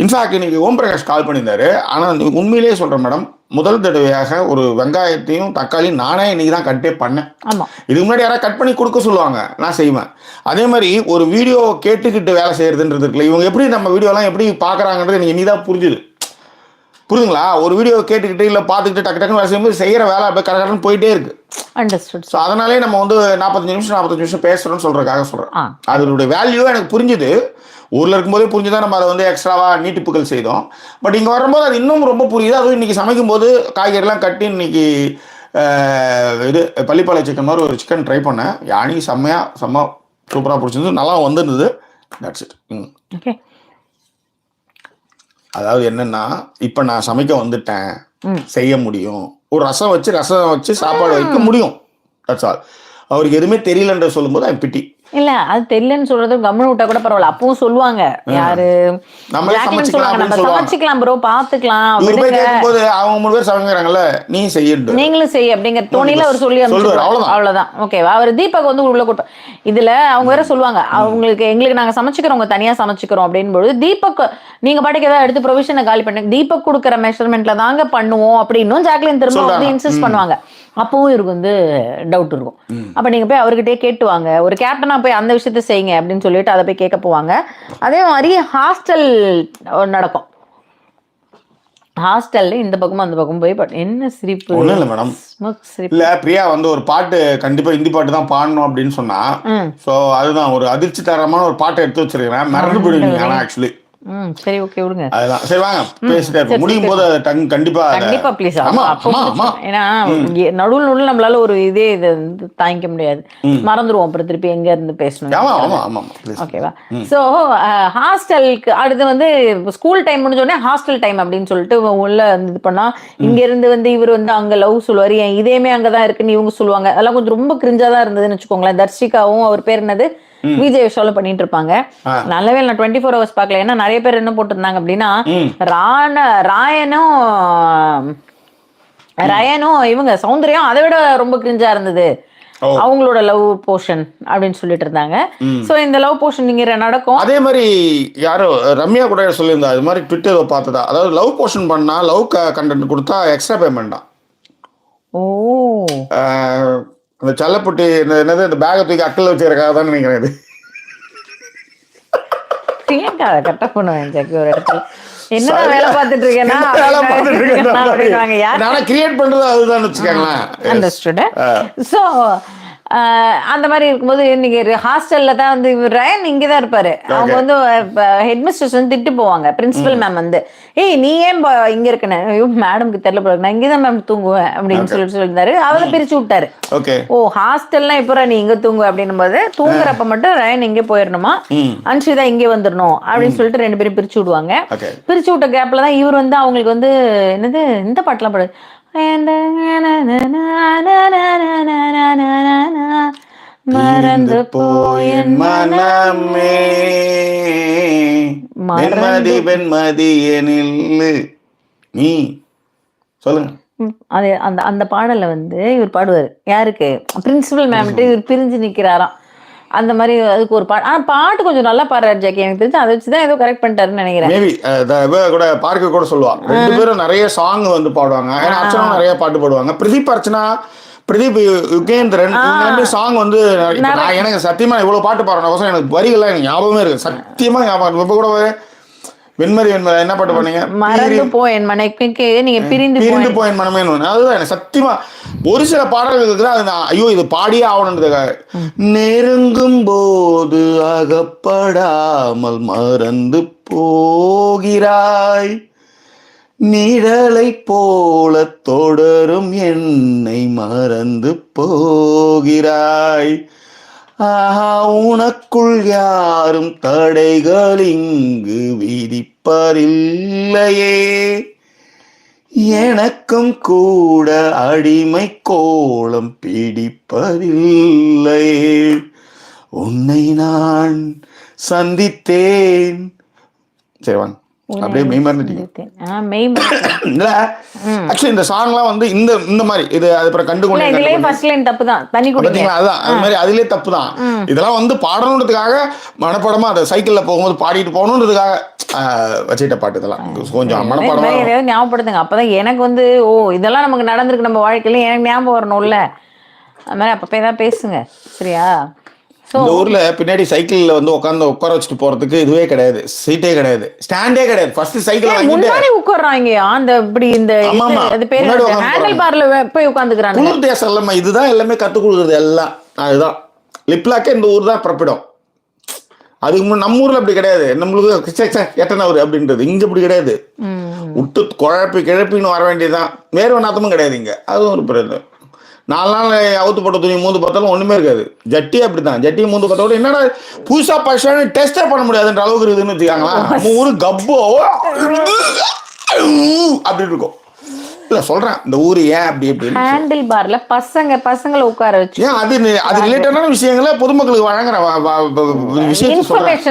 இன்ஃபேக்ட் இன்னைக்கு ஓம் பிரகாஷ் கால் பண்ணியிருந்தாரு. ஆனால் உண்மையிலேயே சொல்கிறேன் மேடம், முதல் தடவையாக ஒரு வெங்காயத்தையும் தக்காளியும் நானே இன்னைக்கு தான் கட்டே பண்ணேன். இதுக்கு முன்னாடி யாராவது கட் பண்ணி கொடுக்க சொல்லுவாங்க, நான் செய்வேன். அதே மாதிரி ஒரு வீடியோ கேட்டுக்கிட்டு வேலை செய்யறதுன்றது இருக்குல்ல, இவங்க எப்படி நம்ம வீடியோலாம் எப்படி பார்க்குறாங்கன்றது எனக்கு இன்னைக்கு தான் புரியுதுங்களா? ஒரு வீடியோ கேட்டுக்கிட்டு இல்லை பார்த்துக்கிட்டு டக்கு டக்குன்னு வேலை செய்யும்போது செய்கிற வேலை அப்படியே கரெக்டாக போயிட்டே இருக்கு. ஸோ அதனாலே நம்ம வந்து 45 நிமிஷம் பேசுகிறோன்னு சொல்கிறதுக்காக சொல்கிறேன். அதனுடைய வேல்யூ எனக்கு புரிஞ்சுது. ஊரில் இருக்கும்போதே புரிஞ்சுதான் நம்ம அதை வந்து எக்ஸ்ட்ராவாக நீட்டிப்புகள் செய்தோம். பட் இங்கே வரும்போது அது இன்னும் ரொம்ப புரியுது. அதுவும் இன்றைக்கி சமைக்கும் போது காய்கறிலாம் கட்டி இன்னைக்கு இது பள்ளிப்பாளைய சிக்கன் மாதிரி ஒரு சிக்கன் ட்ரை பண்ணேன். யானி செம்ம சூப்பராக பிடிச்சிருந்து, நல்லா வந்துருந்தது. That's it. ஓகே. அதாவது என்னன்னா, இப்போ நான் சமைக்க வந்துட்டேன், செய்ய முடியும், ஒரு ரசம் வச்சு சாப்பாடு வைக்க முடியும். That's all. அவருக்கு எதுவுமே தெரியலன்ற சொல்லும்போது ஐ பிட்டி. இல்ல அது தெரியலன்னு சொல்றது கம்முன்னு விட்டா கூட பரவாயில்ல. அப்பவும் சொல்லுவாங்க, யாரு சமைச்சுக்கலாம் ப்ரோ, பாத்துக்கலாம். அவங்க 3 பேர் சமைக்கிறாங்கல்ல, நீ செய்யணும், நீங்களும் செய்ய அப்படிங்கிற தோணில அவர் சொல்லி அவ்வளவுதான். ஓகேவா? அவர் தீபக் வந்து உள்ள கூட்டம் இதுல அவங்க வேற சொல்லுவாங்க, எங்களுக்கு நாங்க சமைச்சுக்கிறோம், உங்க தனியா சமைச்சுக்கிறோம் அப்படின்னு பொழுது தீபக் நீங்க பாட்டுக்கு ஏதாவது எடுத்து ப்ரொவிஷனை காலி பண்ணுங்க, தீபக் கொடுக்குற மெஷர்மெண்ட்ல தாங்க பண்ணுவோம் அப்படின்னு ஜாக்லின் திரும்ப வந்து இன்சிஸ்ட் பண்ணுவாங்க. அப்பவும் இவருக்கு வந்து டவுட் இருக்கும். அப்ப நீங்க போய் அவர்கிட்டயே கேட்டுவாங்க, ஒரு கேப்டனா போய் அந்த விஷயத்த செய்யுங்க அப்படின்னு சொல்லிட்டு அதை போய் கேட்க போவாங்க. அதே மாதிரி ஹாஸ்டல் நடக்கும். ஹாஸ்டல்ல இந்த பக்கமும் அந்த பக்கம் போய் என்ன சிரிப்பு? ஒண்ணும் இல்லை மேடம், இல்ல பிரியா வந்து ஒரு பாட்டு கண்டிப்பா ஹிந்தி பாட்டு தான் பாடணும் அப்படின்னு சொன்னா, சோ அதுதான் ஒரு அதிர்ச்சி தரமான ஒரு பாட்டை எடுத்து வச்சிருக்கேன். மறந்து போயிடுவீங்க. ஆனா ஆக்சுவலி சரி ஓகே விடுங்க. அதுதான் சரி, வாங்க பேசிட்டே முடியும் போது கண்டிப்பா ப்ளீஸ். ஏன்னா நடுவில் நம்மளால ஒரு இதே இதை தாங்கிக்க முடியாது, மறந்துடுவோம் அப்புறம் திருப்பி எங்க இருந்து பேசணும். ஓகேவா? ஸோ ஹாஸ்டலுக்கு அடுத்து வந்து ஸ்கூல் டைம் முடிஞ்சோடனே ஹாஸ்டல் டைம் அப்படின்னு சொல்லிட்டு உள்ள இது பண்ணா, இங்க இருந்து வந்து இவர் வந்து அங்க லவ் சொல்லுவாரு, இதேமே அங்கதான் இருக்குன்னு இவங்க சொல்லுவாங்க. அதெல்லாம் கொஞ்சம் ரொம்ப கிரிஞ்சா தான் இருந்ததுன்னு வச்சுக்கோங்களேன். தர்ஷிகாவும் அவர் பேர் என்னது விஜய் விஷாலும் பண்ணிட்டு இருப்பாங்க. நல்லவே நான் 24 hours பார்க்கல. ஏன்னா நிறைய பேர் என்ன போட்டிருந்தாங்க அப்படின்னா, ரயனும் இவங்க சௌந்தர்யம் அதை விட ரொம்ப கிரிஞ்சா இருந்தது அவங்களோட லவ் போர்ஷன் அப்படின்னு சொல்லிட்டு இருந்தாங்க. சோ இந்த லவ் போர்ஷன் நீங்க நடக்கும். அதே மாதிரி யாரோ ரம்யா கூட சொல்லியிருந்தா, இது மாதிரி ட்விட்டர் பார்த்ததா, அதாவது லவ் போர்ஷன் பண்ணா லவ் கண்டென்ட் கொடுத்தா எக்ஸ்ட்ரா பேமெண்ட் தான். ஓ, அந்த சல்லப்பட்டி என்னது இந்த பேக்கை தூக்கி அக்கல் வச்சுருக்காக தான் நினைக்கிறேன். இது கரெக்டா பண்ணுவேன் ஜாக்கி ஒரு இடத்துல. என்ன வேலை பார்த்துட்டு இருக்கேன்னா கிரியேட் பண்றது அதுதான் வச்சுக்கோங்களேன். அண்டர்ஸ்டுட். சோ அந்த மாதிரி இருக்கும்போது இன்னைக்கு ஹாஸ்டல்ல தான் வந்து ரயன் இங்கதான் இருப்பாரு. அவங்க வந்து ஹெட் மிஸ்டர்ஸ் வந்து திட்டு போவாங்க. பிரின்சிபல் மேம் வந்து, ஏய் நீ ஏன் இங்க இருக்கேன்னு, ஐயோ மேடம்க்கு தெரியல போல, நான் இங்கதான் மேம் தூங்குவேன் அப்படின்னு சொல்லியிருந்தாரு. அவரை பிரிச்சு விட்டாரு. ஓ ஹாஸ்டல்லாம் எப்போ நீ இங்க தூங்கு அப்படின்னும் போது, தூங்குறப்ப மட்டும் ரயன் இங்கே போயிடணுமா, அன்ஷிதா இங்கே வந்துடணும் அப்படின்னு சொல்லிட்டு 2 பேரும் பிரிச்சு விடுவாங்க. பிரிச்சு விட்ட கேப்ல தான் இவர் வந்து அவங்களுக்கு வந்து என்னது இந்த பாட்டுலாம் பாடு, மறந்து போயன் மனமே வெண்மதி வெண்மதியனில் நீ சொல்லுங்க. அது அந்த பாடல வந்து இவர் பாடுவாரு. யாருக்கு? பிரின்சிபல் மேம்ட்டு இவர் பிரிஞ்சு நிக்கிறாராம். அந்த மாதிரி அதுக்கு ஒரு பாட்டு. ஆனா பாட்டு கொஞ்சம் நல்லா பாடுறாரு ஜாக்கி. எனக்கு தெரிஞ்சு அதை வச்சுதான் ஏதோ கரெக்ட் பண்ணிட்டாருன்னு நினைக்கிறேன். மேபி கூட பார்க்க கூட சொல்லுவாங்க. 2 பேரும் நிறைய சாங் வந்து பாடுவாங்க. அர்ச்சனா நிறைய பாட்டு பாடுவாங்க. பிரதீப் அர்ச்சனா, பிரதீப் யுகேந்திரன் சாங் வந்து எனக்கு சத்தியமா இவ்வளவு பாட்டு பாடுறேன். எனக்கு வரிகள்லாம் எனக்கு ஞாபகமே இருக்கு. சத்தியமா ஞாபகம். இப்ப கூட வெண்மதி என்ன பாட்டு பண்ணீங்க? மறந்து போயன் மனைக்கு நீங்க பிரிந்து போயன் மனமே. அதுதான் எனக்கு சத்தியமா ஒரு சில பாடல்களுக்கு தான் அது ஐயோ இது பாடியே ஆகணுன்றதுக்காக. நெருங்கும் போது அகப்படாமல் மறந்து போகிறாய், நிழலை போல தொடரும் என்னை மறந்து போகிறாய், ஆஹா உனக்குள் யாரும் தடைகள் இங்கு விதிப்பதில்லையே, எனக்கும் கூட அடிமை கோலம் பிடிப்பதில்லையே, உன்னை நான் சந்தித்தேன். சரி வாங்க, அப்படியே மெய் மறந்துட்டீங்க. இல்ல ஆக்சுவலி இந்த சாங்லாம் வந்து இந்த இந்த மாதிரி இது அப்புறம் கண்டுகொண்டு தப்பு தான், தண்ணி குடிங்க அதான் அது மாதிரி அதுலயே தப்பு தான். இதெல்லாம் வந்து பாடணுன்றதுக்காக மனப்படமா அதை சைக்கிள்ல போகும்போது பாடிட்டு போகணுன்றதுக்காக வச்சுட்ட பாட்டு. இதெல்லாம் கொஞ்சம் மனப்பாடமா ஞாபகப்படுத்துங்க. அப்பதான் எனக்கு வந்து ஓ இதெல்லாம் நமக்கு நடந்திருக்கு நம்ம வாழ்க்கையில, எனக்கு ஞாபகம் வரணும்ல. அது மாதிரி அப்பப்போ ஏதாவது பேசுங்க சரியா. இந்த ஊர்ல பின்னாடி சைக்கிள்ல வந்து உட்கார வச்சுட்டு போறதுக்கு இதுவே கிடையாது, சீட்டே கிடையாது, ஸ்டாண்டே கிடையாது. ஃபர்ஸ்ட் சைக்கிள் முன்னாடி உட்கார்றாங்க அந்த இப்படி இந்த அது பேர் ஹேண்டில் பார்ல போய் உட்கார்ந்துக்கறாங்க. குளிர் தேசம் இல்லம்மா, இதுதான் எல்லாமே கத்து கொடுக்குறது எல்லாம். அதுதான் லிப்லாக்கே இந்த ஊர் தான் பிறப்பிடும். அதுக்கு நம்ம ஊர்ல அப்படி கிடையாது. நம்மளுக்கு எட்டனவர் அப்படின்றது இங்க இப்படி கிடையாது. விட்டு கிழப்பின்னு வர வேண்டியதுதான், வேறு நாத்தமும் கிடையாது இங்க. அதுவும் ஒரு பிரச்சனை. 4 நாள் அவுத்து போட்ட துணி மூந்து பார்த்தாலும் ஒண்ணுமே இருக்காது. ஜட்டி அப்படித்தான், ஜட்டி மூந்து பார்த்தா கூட என்னடா புதுசா பழசான டெஸ்டே பண்ண முடியாதுன்ற அளவுக்கு இருக்குதுன்னு வச்சுக்காங்களா. நம்ம ஊரு கப்போ அப்படி இருக்கும். இல்ல சொல்றேன் இந்த ஊரு ஏன் அப்படி எப்படி ஹேண்டில் பார்ல பசங்களை உட்கார வச்சு அது ரிலேட்டடான விஷயங்களை பொதுமக்களுக்கு வழங்குற விஷயத்தை சொல்றேன்.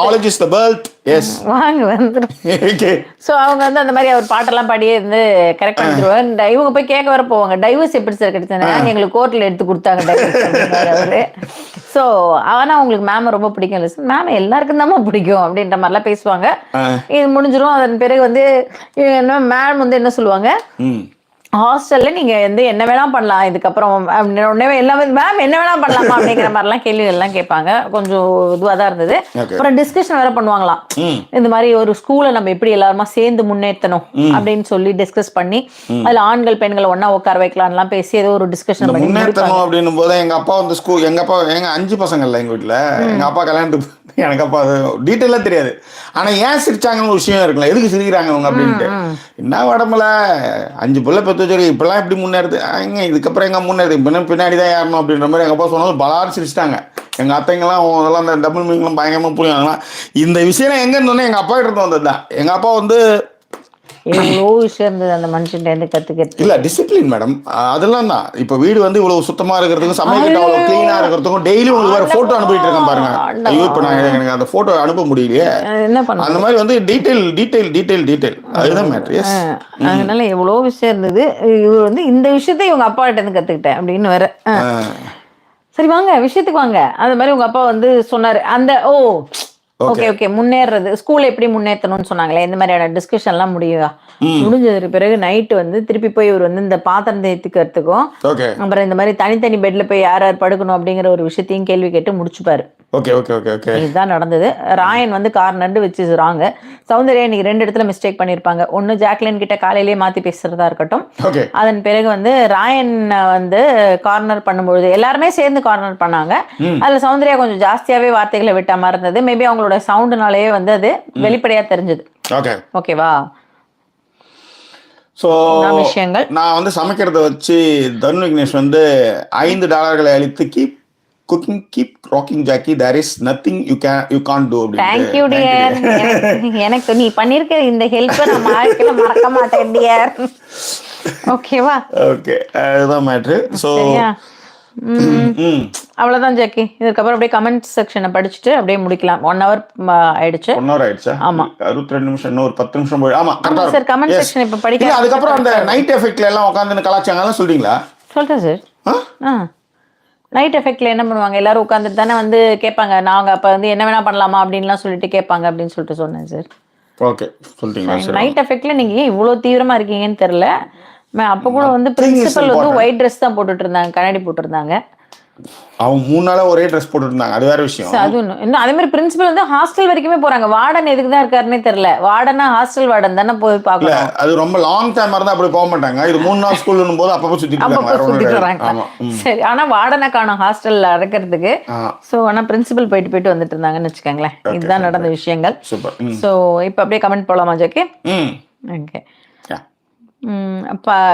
Knowledge is the wealth. Yes வாங்க வந்துரும். சோ அவங்க வந்து அந்த மாதிரி அவர் பாட்டெல்லாம் பாடியே இருந்து கரெக்ட் பண்ணிடுவாங்க. இவங்க போய் கேட்க வர போவாங்க, டைவர்ஸ் எப்படி சார் கிடைச்சாங்க, எங்களுக்கு கோர்ட்ல எடுத்து கொடுத்தாங்க டைவர்ஸ் அவரு. ஸோ ஆனா அவங்களுக்கு மேம் ரொம்ப பிடிக்கும் இல்லை சார், மேம் எல்லாருக்கும் தான் பிடிக்கும் அப்படின்ற மாதிரிலாம் பேசுவாங்க. இது முடிஞ்சிடும். அதன் பிறகு வந்து மேம் வந்து என்ன சொல்லுவாங்க, ஹாஸ்டல்ல நீங்க வந்து என்ன வேணா பண்ணலாம் இதுக்கப்புறம் எல்லாமே மேம் என்ன வேணா பண்ணலாமா அப்படிங்கிற மாதிரிலாம் கேள்விகள் எல்லாம் கேட்பாங்க. கொஞ்சம் இதுவாக தான் இருந்தது. அப்புறம் டிஸ்கஷன் வேற பண்ணுவாங்களாம், இந்த மாதிரி ஒரு ஸ்கூலை நம்ம எப்படி எல்லாருமா சேர்ந்து முன்னேற்றணும் அப்படின்னு சொல்லி டிஸ்கஸ் பண்ணி அதுல ஆண்கள் பெண்களை ஒன்னா உட்கார வைக்கலாம்லாம் பேசி ஏதோ ஒரு டிஸ்கஷன் பண்ணி முன்னேற்றணும் அப்படின்னும் போது எங்க அப்பா வந்து ஸ்கூல் எங்க 5 பசங்க இல்லை எங்க வீட்டுல. எங்க அப்பா கல்யாணத்துக்கு எனக்கு அப்பா அது டீட்டெயிலாக தெரியாது. ஆனா ஏன் சிரிச்சாங்கன்னு ஒரு விஷயம் இருக்குல்ல, எதுக்கு சிரிக்கிறாங்க அவங்க அப்படின்ட்டு. என்ன உடம்புல 5 பிள்ளை பெற்று வச்சு இப்பெல்லாம் எப்படி முன்னேறுது, இதுக்கப்புறம் எங்க முன்னேறுது பின்னாடி தான் ஏறணும் அப்படின்ற மாதிரி எங்க அப்பா சொன்னாலும் பலாரும் சிரிச்சிட்டாங்க. எங்க அத்தைங்கெல்லாம் அதெல்லாம் அந்த டபுள் மீனிங்லாம் பயங்கரமா புரியும். இந்த விஷயம் எங்க இருந்தோன்னே எங்க அப்பா கிட்ட வந்தது தான். எங்க அப்பா வந்து எவ்வளோ விஷயம் இருந்தது அந்த மனுஷன் கத்துக்கிறது. இல்ல டிசிப்ளின் மேடம், அதெல்லாம் தான். இப்ப வீடு வந்து இவ்வளவு சுத்தமா இருக்கிறதுக்கும் சமையல் அவ்வளவு கிளீனா இருக்கிறதுக்கும் டெய்லி உங்களுக்கு வேற போட்டோ அனுப்பிட்டு இருக்கேன் பாருங்க. ஐயோ இப்ப நான் எனக்கு அந்த போட்டோ அனுப்ப முடியலையே, என்ன பண்ண அந்த மாதிரி வந்து டீடைல் அதுதான் மேட்ரு. அதனால எவ்வளோ விஷயம் இருந்தது. இவர் வந்து இந்த விஷயத்த இவங்க அப்பா கிட்ட இருந்து கத்துக்கிட்டேன் அப்படின்னு வேற. சரி வாங்க விஷயத்துக்கு வாங்க. அந்த மாதிரி உங்க அப்பா வந்து சொன்னாரு அந்த ஓகே முன்னேறது ஸ்கூல்ல எப்படி முன்னேற்றணும்னு சொன்னாங்களே, இந்த மாதிரியான டிஸ்கஷன் எல்லாம் முடிஞ்சதுக்கு பிறகு நைட்டு வந்து திருப்பி போய் இவர் வந்து இந்த பாத்திரம் தேய்த்துக்கிறதுக்கும் அப்புறம் இந்த மாதிரி தனித்தனி பெட்ல போய் யார் யார் படுக்கணும் அப்படிங்கிற ஒரு விஷயத்தையும் கேள்வி கேட்டு முடிச்சுப்பாரு. இதுதான் நடந்தது. ராயன் வந்து கார்னர் வச்சுறாங்க. சௌந்தர்யா இன்னைக்கு 2 இடத்துல மிஸ்டேக் பண்ணிருப்பாங்க. ஒன்னு ஜாக்லின் கிட்ட காலையிலேயே மாத்தி பேசுறதா இருக்கட்டும். அதன் பிறகு வந்து ராயன் வந்து கார்னர் பண்ணும்பொழுது எல்லாருமே சேர்ந்து கார்னர் பண்ணாங்க. அதுல சௌந்தர்யா கொஞ்சம் ஜாஸ்தியாவே வார்த்தைகளை விட்ட மாதிரி இருந்தது. மேபி அவங்களோட சவுண்டுனாலேயே வந்து அது வெளிப்படையா தெரிஞ்சது. ஓகேவா. ஸோ நான் வந்து சமைக்கிறத வச்சு தருண் விக்னேஷ் வந்து $5 அளித்து keep rocking Jackie, there is nothing you can't do. Thank you dear. எனக்கு நீ பண்ணிருக்க இந்த ஹெல்ப் நான் வாழ்க்கையில மறக்க மாட்டேன் dear. ஓகேவா. ஓகே அதுதான் மேட்ரு. ஸோ அவ்வளவுதான் ஜாக்கி. இதுக்கப்புறம் அப்படியே கமெண்ட் செக்ஷனை படிச்சுட்டு அப்படியே முடிக்கலாம். 1 hour ஆயிடுச்சு. 1 hour ஆயிடுச்சா? ஆமா 62 நிமிஷம், இன்னும் ஒரு 10 நிமிஷம் போய். ஆமா சார் கமெண்ட் செக்ஷன் இப்ப படிக்கலாம். அதுக்கப்புறம் அந்த நைட் எஃபெக்ட்ல எல்லாம் உட்கார்ந்து கலாச்சாரம் சொல்றீங்களா? சொல்றேன் சார். நைட் எஃபெக்ட்ல என்ன பண்ணுவாங்க, எல்லாரும் உட்காந்துட்டு தானே வந்து கேட்பாங்க. நாங்க அப்ப வந்து என்ன வேணா பண்ணலாமா அப்படின்லாம் சொல்லிட்டு கேட்பாங்க அப்படின்னு சொல்லிட்டு சொன்னேன் சார். ஓகே சொல்றீங்களா? நைட் எஃபெக்ட்ல நீங்க ஏன் இவ்வளவு தீவிரமா இருக்கீங்கன்னு தெரியல. அப்ப கூட வந்து பிரின்சிபல் வந்து ஒயிட் ட்ரெஸ் தான் போட்டுட்டு இருந்தாங்க, கண்ணாடி போட்டுருந்தாங்க. அவங்க 3 நாளா ஒரே ட்ரெஸ் போட்டு இருந்தாங்க, அது வேற விஷயம். அது இன்னும் அதே மாதிரி பிரின்சிபல் வந்து ஹாஸ்டல் வரைக்குமே போறாங்க. வார்டன் எதுக்கு தான் இருக்காருன்னே தெரியல. வார்டனா ஹாஸ்டல் வார்டன் தானே போய் பார்க்கலாம். அது ரொம்ப லாங் டைம் இருந்தா அப்படி போக மாட்டாங்க. இது 3 நாள் ஸ்கூல்னும் போது அப்பப்போ சுத்திட்டு வராங்க. சரி, ஆனா வார்டனை காணும் ஹாஸ்டல்ல அடக்கிறதுக்கு. சோ ஆனா பிரின்சிபல் போயிட்டு வந்துட்டு இருந்தாங்கன்னு வச்சுக்கோங்களேன். இதுதான் நடந்த விஷயங்கள். சோ இப்ப அப்படியே கமெண்ட் போலாமா ஜாக்கி? ஓகே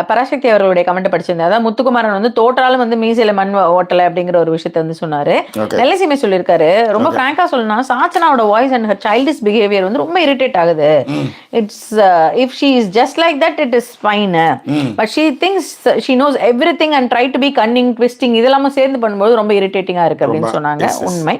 பராசக்தி அவர்களுடைய கமெண்ட் படிச்சிருந்தேன். அதான் முத்துக்குமாரன் வந்து தோற்றாலும் வந்து மீசையில மண் ஓட்டலை அப்படிங்கிற ஒரு விஷயத்த வந்து சொன்னாரு. நெல்லைசிமே சொல்லியிருக்காரு. ரொம்ப பிராங்கா சொல்லணும்னா சாச்சனாவோட voice and her childish behaviour வந்து ரொம்ப இரிட்டேட் ஆகுது. It's if she is just like that it is fine, but she thinks she knows everything and try to be cunning twisting இதெல்லாம சேர்ந்து பண்ணும்போது ரொம்ப இரிட்டேட்டிங்கா இருக்கு அப்படின்னு சொன்னாங்க. உண்மை.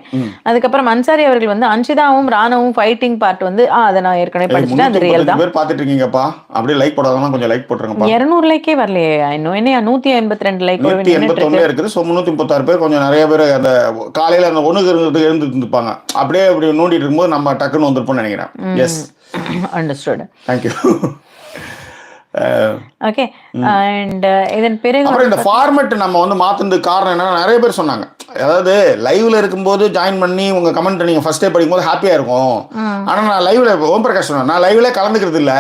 அதுக்கப்புறம் அன்சாரி அவர்கள் வந்து அன்ஷிதாவும் ராணவும் ஃபைட்டிங் பார்ட் வந்து அதை நான் ஏற்கனவே படிச்சுட்டேன். அது ரியல் தான். பார்த்துட்டு இருக்கீங்கப்பா. அப்படியே லைக் போடாதவங்க கொஞ்சம் லைக் போட்டுருங்க. 200 லைக்கே வரலையே. இன்னும் என்ன 182 லைக் 181 இருக்குது. ஸோ 336 பேர் கொஞ்சம் நிறைய பேர் அந்த காலையில அந்த ஒண்ணுக்கு எழுந்துட்டு இருப்பாங்க. அப்படியே அப்படி நோண்டிட்டு இருக்கும்போது நம்ம டக்குன்னு வந்திருப்போம்னு நினைக்கிறேன். Yes, understood. Thank you. Okay. And இதன் பிறகு அப்புறம் இந்த ஃபார்மேட் நம்ம வந்து மாத்துறதுக்கு காரணம் என்னன்னா, நிறைய பேர் சொன்னாங்க, அதாவது லைவ்ல இருக்கும்போது ஜாயின் பண்ணி உங்க கமெண்ட் நீங்க ஃபர்ஸ்ட் டே படிக்கும்போது ஹாப்பியா இருக்கும். ஆனா நான் லைவ்ல ஓம் பிரகாஷ் சொன்னேன், நான் லைவ்ல கலந்துக்கிறது இல்ல.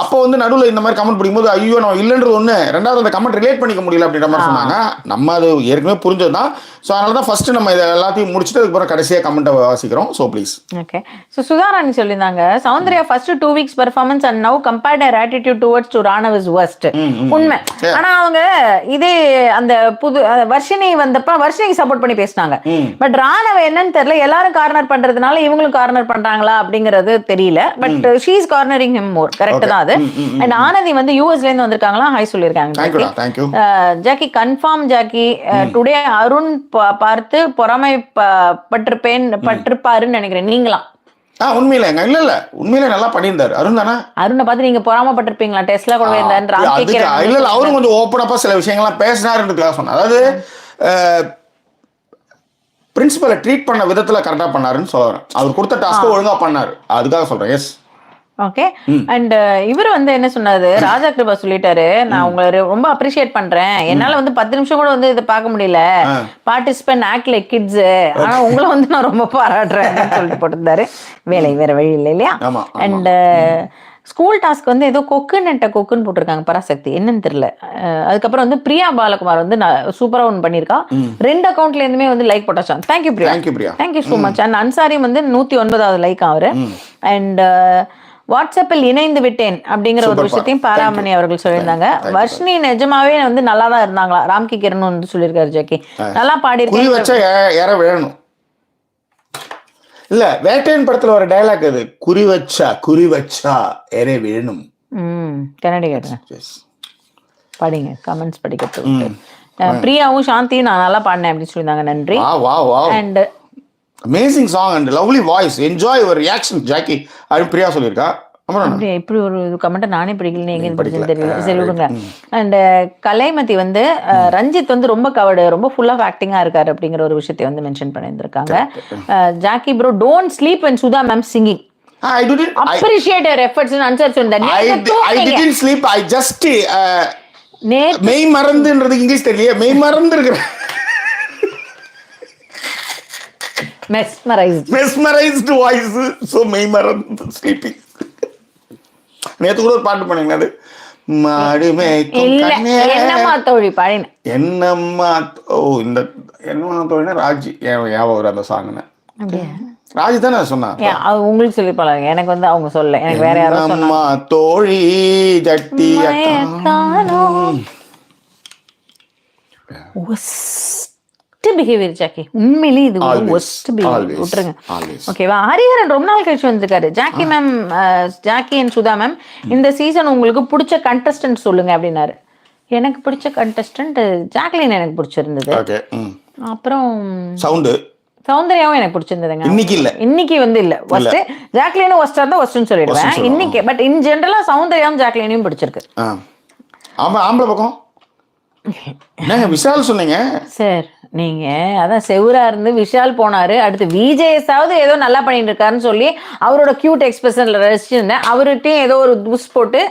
அப்போ வந்து நடுவில் இந்த மாதிரி கமெண்ட் படிக்கும்போது ஐயோ நம்ம இல்லைன்றது ஒன்று, ரெண்டாவது அந்த கமெண்ட் ரிலேட் பண்ணிக்க முடியல அப்படின்ற மாதிரி சொன்னாங்க. நம்ம அது ஏற்கனவே புரிஞ்சது தான். ஸோ அதனால தான் ஃபர்ஸ்ட் நம்ம இதை எல்லாத்தையும் முடிச்சுட்டு அதுக்கப்புறம் கடைசியாக கமெண்ட்டை வாசிக்கிறோம். So please. Okay. So Sudharani சொல்லியிருந்தாங்க, Soundarya first 2 weeks performance and now compared her attitude towards to Ranav is worst. உண்மை. ஆனா அவங்க இதே அந்த புது வர்ஷினி வந்தப்ப வர்ஷினிக்கு சப்போர்ட் பண்ணி பேசினாங்க. பட் ராணவ என்னன்னு தெரியல, எல்லாரும் கார்னர் பண்றதுனால இவங்களும் கார்னர் பண்றாங்களா அப்படிங்கிறது தெரியல. But she is cornering him more. Correct தான் அது. அண்ட் ஆனந்தி வந்து யூஎஸ்ல இருந்து வந்திருக்காங்களா, ஹாய் சொல்லியிருக்காங்க. Jackie confirm Jackie today Arun பார்த்து பொறாமை பட்டிருப்பாருன்னு நினைக்கிறேன். நீங்களாம் உண்மையில இல்ல உண்மையில நல்லா பண்ணியிருந்தாரு அருண் தானே. அருணை பார்த்து நீங்க பொறாமப்பட்டிருப்பீங்களா? டெஸ்ட்ல கூட இல்ல அவரும் கொஞ்சம் ஓப்பனப்பா சில விஷயங்கள்லாம் பேசினாருன்றதுக்காக சொன்னார். அதாவது பிரின்சிபலை ட்ரீட் பண்ண விதத்துல கரெக்டா பண்ணாருன்னு சொல்றேன். அவர் கொடுத்த டாஸ்க் ஒழுங்கா பண்ணாரு, அதுக்காக சொல்றேன். எஸ். ஓகே. அண்ட் இவர் வந்து என்ன சொன்னாரு, ராஜா கிருபா சொல்லிட்டாரு, நான் உங்களை ரொம்ப அப்ரிஷியேட் பண்றேன், என்னால வந்து 10 நிமிஷம் கூட வந்து இதை பார்க்க முடியல, பார்ட்டிசிபென்ட் ஆக்ட் லைக் கிட்ஸ், ஆனா உங்களை வந்து நான் ரொம்ப பாராட்டுறேன் சொல்லிட்டு போட்டிருந்தாரு. வேலை வேற வழி இல்லை இல்லையா? அண்ட் ஸ்கூல் டாஸ்க் வந்து ஏதோ கொக்குன்னு போட்டிருக்காங்க பராசக்தி, என்னன்னு தெரியல. அதுக்கப்புறம் வந்து பிரியா பாலகுமார் வந்து சூப்பரா ஒன்று பண்ணியிருக்கா. 2 அக்கௌண்ட்ல இருந்துமே வந்து லைக் போட்டாச்சான். Thank you Priya, thank you so much. And Ansari வந்து 109வது லைக் அவரு. அண்ட் வாட்ஸ்அப்பில் இணைந்து விட்டேன் அப்படிங்கிற ஒரு விஷயத்தையும் பாராமணி அவர்கள் சொல்லியிருந்தாங்க. வர்ஷினி நிஜமாவே வந்து நல்லா தான் இருந்தாங்களா, ராம்கி கிரண் வந்து சொல்லியிருக்காரு. ஜாக்கி நல்லா பாடியிருக்கேன். இல்ல வேட்டையன் படத்துல ஒரு டயலாக், அது குறி வச்சா எரே வேணும். கன்னடி கேட்டேன், படிங்க கமெண்ட்ஸ் படிக்கிறதுக்கு. பிரியாவும் சாந்தியும் நான் நல்லா பாடினேன் அப்படின்னு சொல்லியிருந்தாங்க. நன்றி. And amazing song and lovely voice, enjoy your reaction Jackie அப்படின்னு பிரியா சொல்லியிருக்கா. இப்படி ஒரு கமெண்ட் நானே படிக்கல, எங்க படிச்சது தெரியல. சரி விடுங்க. அண்ட் கலைமதி வந்து ரஞ்சித் வந்து ரொம்ப கவர்டு, ரொம்ப ஃபுல் ஆஃப் ஆக்டிங்கா இருக்காரு அப்படிங்கிற ஒரு விஷயத்தை வந்து மென்ஷன் பண்ணியிருந்திருக்காங்க. Jackie bro don't sleep when Sudha ma'am singing. I didn't appreciate your efforts and answers on that. I didn't sleep. I just மெய் மறந்துன்றது இங்கிலீஷ் தெரியல, மெய் மறந்து இருக்கிறேன். mesmerized voice, so மெய் மறந்து sleeping. நேத்து கூட ஒரு பாட்டு பண்ணீங்க, அது மாடு மேய்க்கும் என்னம்மா தோழி பாடின என்னம்மா. ஓ இந்த என்னம்மா தோழினா ராஜி ஞாபகம் அந்த சாங்னு. ராஜி தானே சொன்னாங்க. உங்களுக்கு சொல்லி பழங்க, எனக்கு வந்து அவங்க சொல்ல, எனக்கு வேற யாரோ சொன்னாங்க. தோழி ஜட்டி பிஹேவியர் ஜாக்கி, உண்மையிலே இது ஒஸ்ட் பிஹேவியர். விட்டுருங்க. ஓகேவா? ஹரிஹரன் ரொம்ப நாள் கழிச்சு வந்திருக்காரு. Jackie ma'am, Jackie and Sudha ma'am, இந்த சீசன் உங்களுக்கு பிடிச்ச கண்டஸ்டன்ட் சொல்லுங்க அப்படின்னாரு. எனக்கு பிடிச்ச கண்டஸ்டன்ட் ஜாக்லின் எனக்கு பிடிச்சிருந்தது. அப்புறம் சௌந்தர்யாவும் எனக்கு பிடிச்சிருந்ததுங்க. இன்னைக்கு வந்து இல்ல ஃபர்ஸ்ட் ஜாக்லினும் ஃபர்ஸ்டா இருந்தா ஃபர்ஸ்ட்னு சொல்லிடுவேன் இன்னைக்கு. பட் இன் ஜெனரலா சௌந்தர்யாவும் ஜாக்லினையும் பிடிச்சிருக்கு. ஆம்பளை பக்கம் விஷால் சொன்னீங்க சார். நீங்க அதான் செவரா இருந்து விஷால் போனாரு, அடுத்து விஜேஎஸாவது ஏதோ நல்லா பண்ணிட்டு இருக்காருன்னு சொல்லி அவரோட கியூட் எக்ஸ்பிரஷன்ல ரசிச்சிருந்தேன். அவர்கிட்டயும் ஏதோ ஒரு புஷ் போட்டு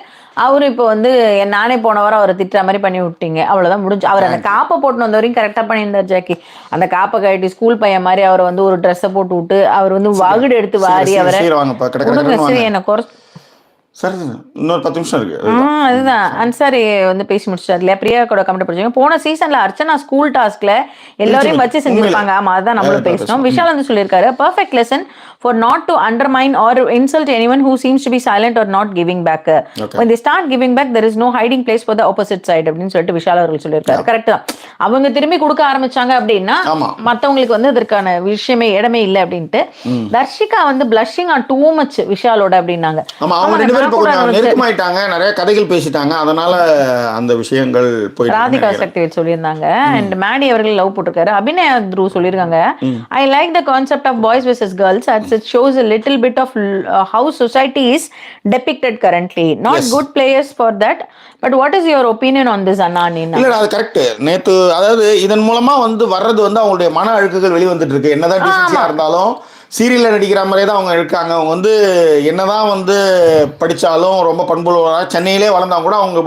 அவரு இப்போ வந்து நானே போன வாரம் அவரை திட்டுற மாதிரி பண்ணி விட்டீங்க. அவ்வளவுதான் முடிஞ்சு. அவர் அந்த காப்பை போட்டு வந்த வரைக்கும் கரெக்டா பண்ணியிருந்தார் ஜாக்கி. அந்த காப்பை கட்டி ஸ்கூல் பையன் மாதிரி அவரை வந்து ஒரு ட்ரெஸ்ஸை போட்டு விட்டு அவர் வந்து வகுடு எடுத்து வாரி அவரை என்ன குறை. சரி, இன்னொரு 10 நிமிஷம் இருக்கு. அதுதான் அன்சாரி வந்து பேசி முடிச்சாரு இல்லையா? பிரியா கூட கமெண்ட் படிச்சாங்க. போன சீசன்ல அர்ச்சனா ஸ்கூல் டாஸ்க்ல எல்லாரையும் வச்சு செஞ்சிருப்பாங்க. ஆமா, அதுதான் நம்மளும் பேசணும். விஷால் வந்து சொல்லியிருக்காரு, perfect lesson for not to undermine or insult anyone who seems to be silent or not giving back. When they start giving back, there is no hiding place for the opposite side அப்படின்னு சொல்லிட்டு விஷால் அவர்கள் சொல்லியிருக்காரு. Correct தான். அவங்க திரும்பி கொடுக்க ஆரம்பிச்சாங்க அப்படின்னா மத்தவங்களுக்கு வந்து அதற்கான விஷயமே இடமே இல்லை அப்படின்ட்டு. தர்ஷிகா வந்து blushing on too much விஷாலோட அப்படின்னாங்க. அவங்க ரெண்டு பேரும் நெருக்கமாயிட்டாங்க, நிறைய கதைகள் பேசிட்டாங்க, அதனால அந்த விஷயங்கள் போயிட்டு ராதிகா சக்திவேல் சொல்லியிருந்தாங்க. அண்ட் மேடி அவர்கள் லவ் போட்டிருக்காரு. அபிநயா த்ரூ சொல்லியிருக்காங்க, I like the concept of boys versus girls as it shows a little bit of how society is depicted currently. Not good players for that. But what is your opinion on this, Anna? இல்ல அது correct. நேத்து அதாவது இதன் மூலமா வந்து வர்றது வந்து அவங்களுடைய மன அழுக்குகள் வெளிவந்துட்டு இருக்கு. என்னதான் டிசிஷனா இருந்தாலும் சீரியல்ல நடிக்கிற மாதிரியே தான் அவங்க இருக்காங்க. அவங்க வந்து என்னதான் வந்து படிச்சாலும் ரொம்ப பண்புள்ளவரா சென்னையிலே வளர்ந்தாங்க கூட அவங்க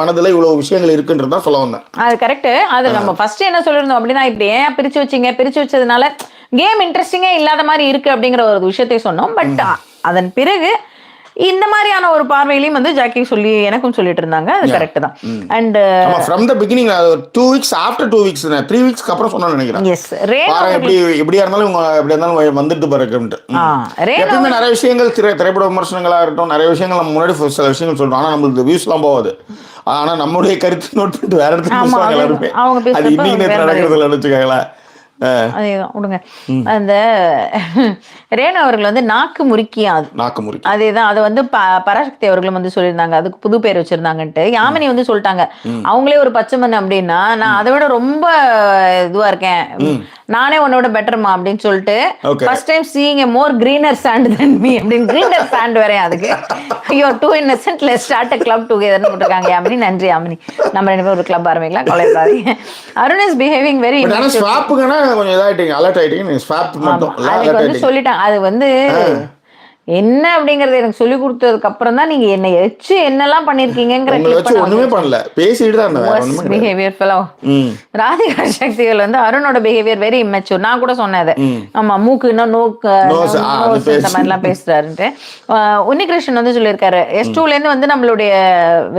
மனதுல இவ்வளவு விஷயங்கள் இருக்குன்றது தான் சொல்ல வந்தேன். அது கரெக்ட். அது நம்ம ஃபர்ஸ்ட் என்ன சொல்லிருந்தோம் அப்படின்னா, இப்படி ஏன் பிரிச்சு வச்சதுனால கேம் இன்ட்ரெஸ்டிங்கே இல்லாத மாதிரி இருக்கு அப்படிங்கிற ஒரு விஷயத்தை சொன்னோம். பட் அதன் பிறகு இந்த மாதிரியான ஒரு பார்வையிலையும் வந்து ஜாக்கி சொல்லி எனக்கும் சொல்லிட்டு இருந்தாங்க. அது கரெக்ட் தான். And from the beginning 2 weeks after 2 weeks 3 வீக்ஸ்க்கு அப்புறம் சொன்னா நினைக்கிறேன். எஸ், ரேணு எப்படியா இருந்தாலும் இவங்க எப்படி இருந்தாலும் வந்துட்டு பாருக்குன்ட்டு. எப்பவுமே நிறைய விஷயங்கள் திரைப்பட விமர்சனங்களா இருக்கட்டும், நிறைய விஷயங்கள் நம்ம முன்னாடி சில விஷயங்கள் சொல்றோம், ஆனா நம்மளுக்கு வியூஸ் எல்லாம் போகாது. ஆனா நம்மளுடைய கருத்து நோட் பண்ணிட்டு வேற இடத்துக்கு பேசுவாங்க எல்லாருமே. அது இன்னைக்கு நேற்று நடக்கிறதுல வச்சுக்காங்களா. அதேதான் விடுங்க. அந்த ரேணு அவர்கள் வந்து நாக்கு முறுக்கியா, அதேதான். அதை வந்து பராசக்தி அவர்களும் வந்து சொல்லியிருந்தாங்க, அதுக்கு புது பேர் வச்சிருந்தாங்கன்ட்டு. யாமினி வந்து சொல்லிட்டாங்க, அவங்களே ஒரு பச்சை மண் அப்படின்னா நான் அதை விட ரொம்ப இதுவா இருக்கேன், நானே உன்னோட பெட்டர்மா அப்படின்னு சொல்லிட்டு first time seeing a more greener sand then me அப்படின்னு கிரீனர் சாண்ட் வரையும் அதுக்கு you are too innocent let's start a club டுகெதர்னு போட்டிருக்காங்க. யாமினி நன்றி யாமினி, நம்ம ரெண்டு பேரும் ஒரு கிளப் ஆரம்பிக்கலாம், கவலைப்படாதீங்க. அருண் இஸ் பிஹேவிங் வெரி கொஞ்சம் இதாயிட்டீங்க, அலர்ட் ஆயிட்டீங்க. ஸ்வாப் மட்டும் அதுக்கு வந்து சொல்லிட்டாங்க. அது வந்து என்ன அப்படிங்கறது எனக்கு சொல்லி கொடுத்ததுக்கு அப்புறம் தான் நீங்க என்ன வச்சு என்னெல்லாம் பண்ணிருக்கீங்கங்கிற ஒண்ணுமே பண்ணல, பேசிட்டு தான் இருந்தேன். Behaviour fellow. ராதிகா சக்திகள் வந்து அருணோட பிஹேவியர் வெரி இம்மெச்சூர். நான் கூட சொன்னது, ஆமா மூக்கு இன்னும் நோக்கு இந்த மாதிரி எல்லாம் பேசுறாருன்ட்டு. உன்னிகிருஷ்ணன் வந்து சொல்லியிருக்காரு, S2ல இருந்து வந்து நம்மளுடைய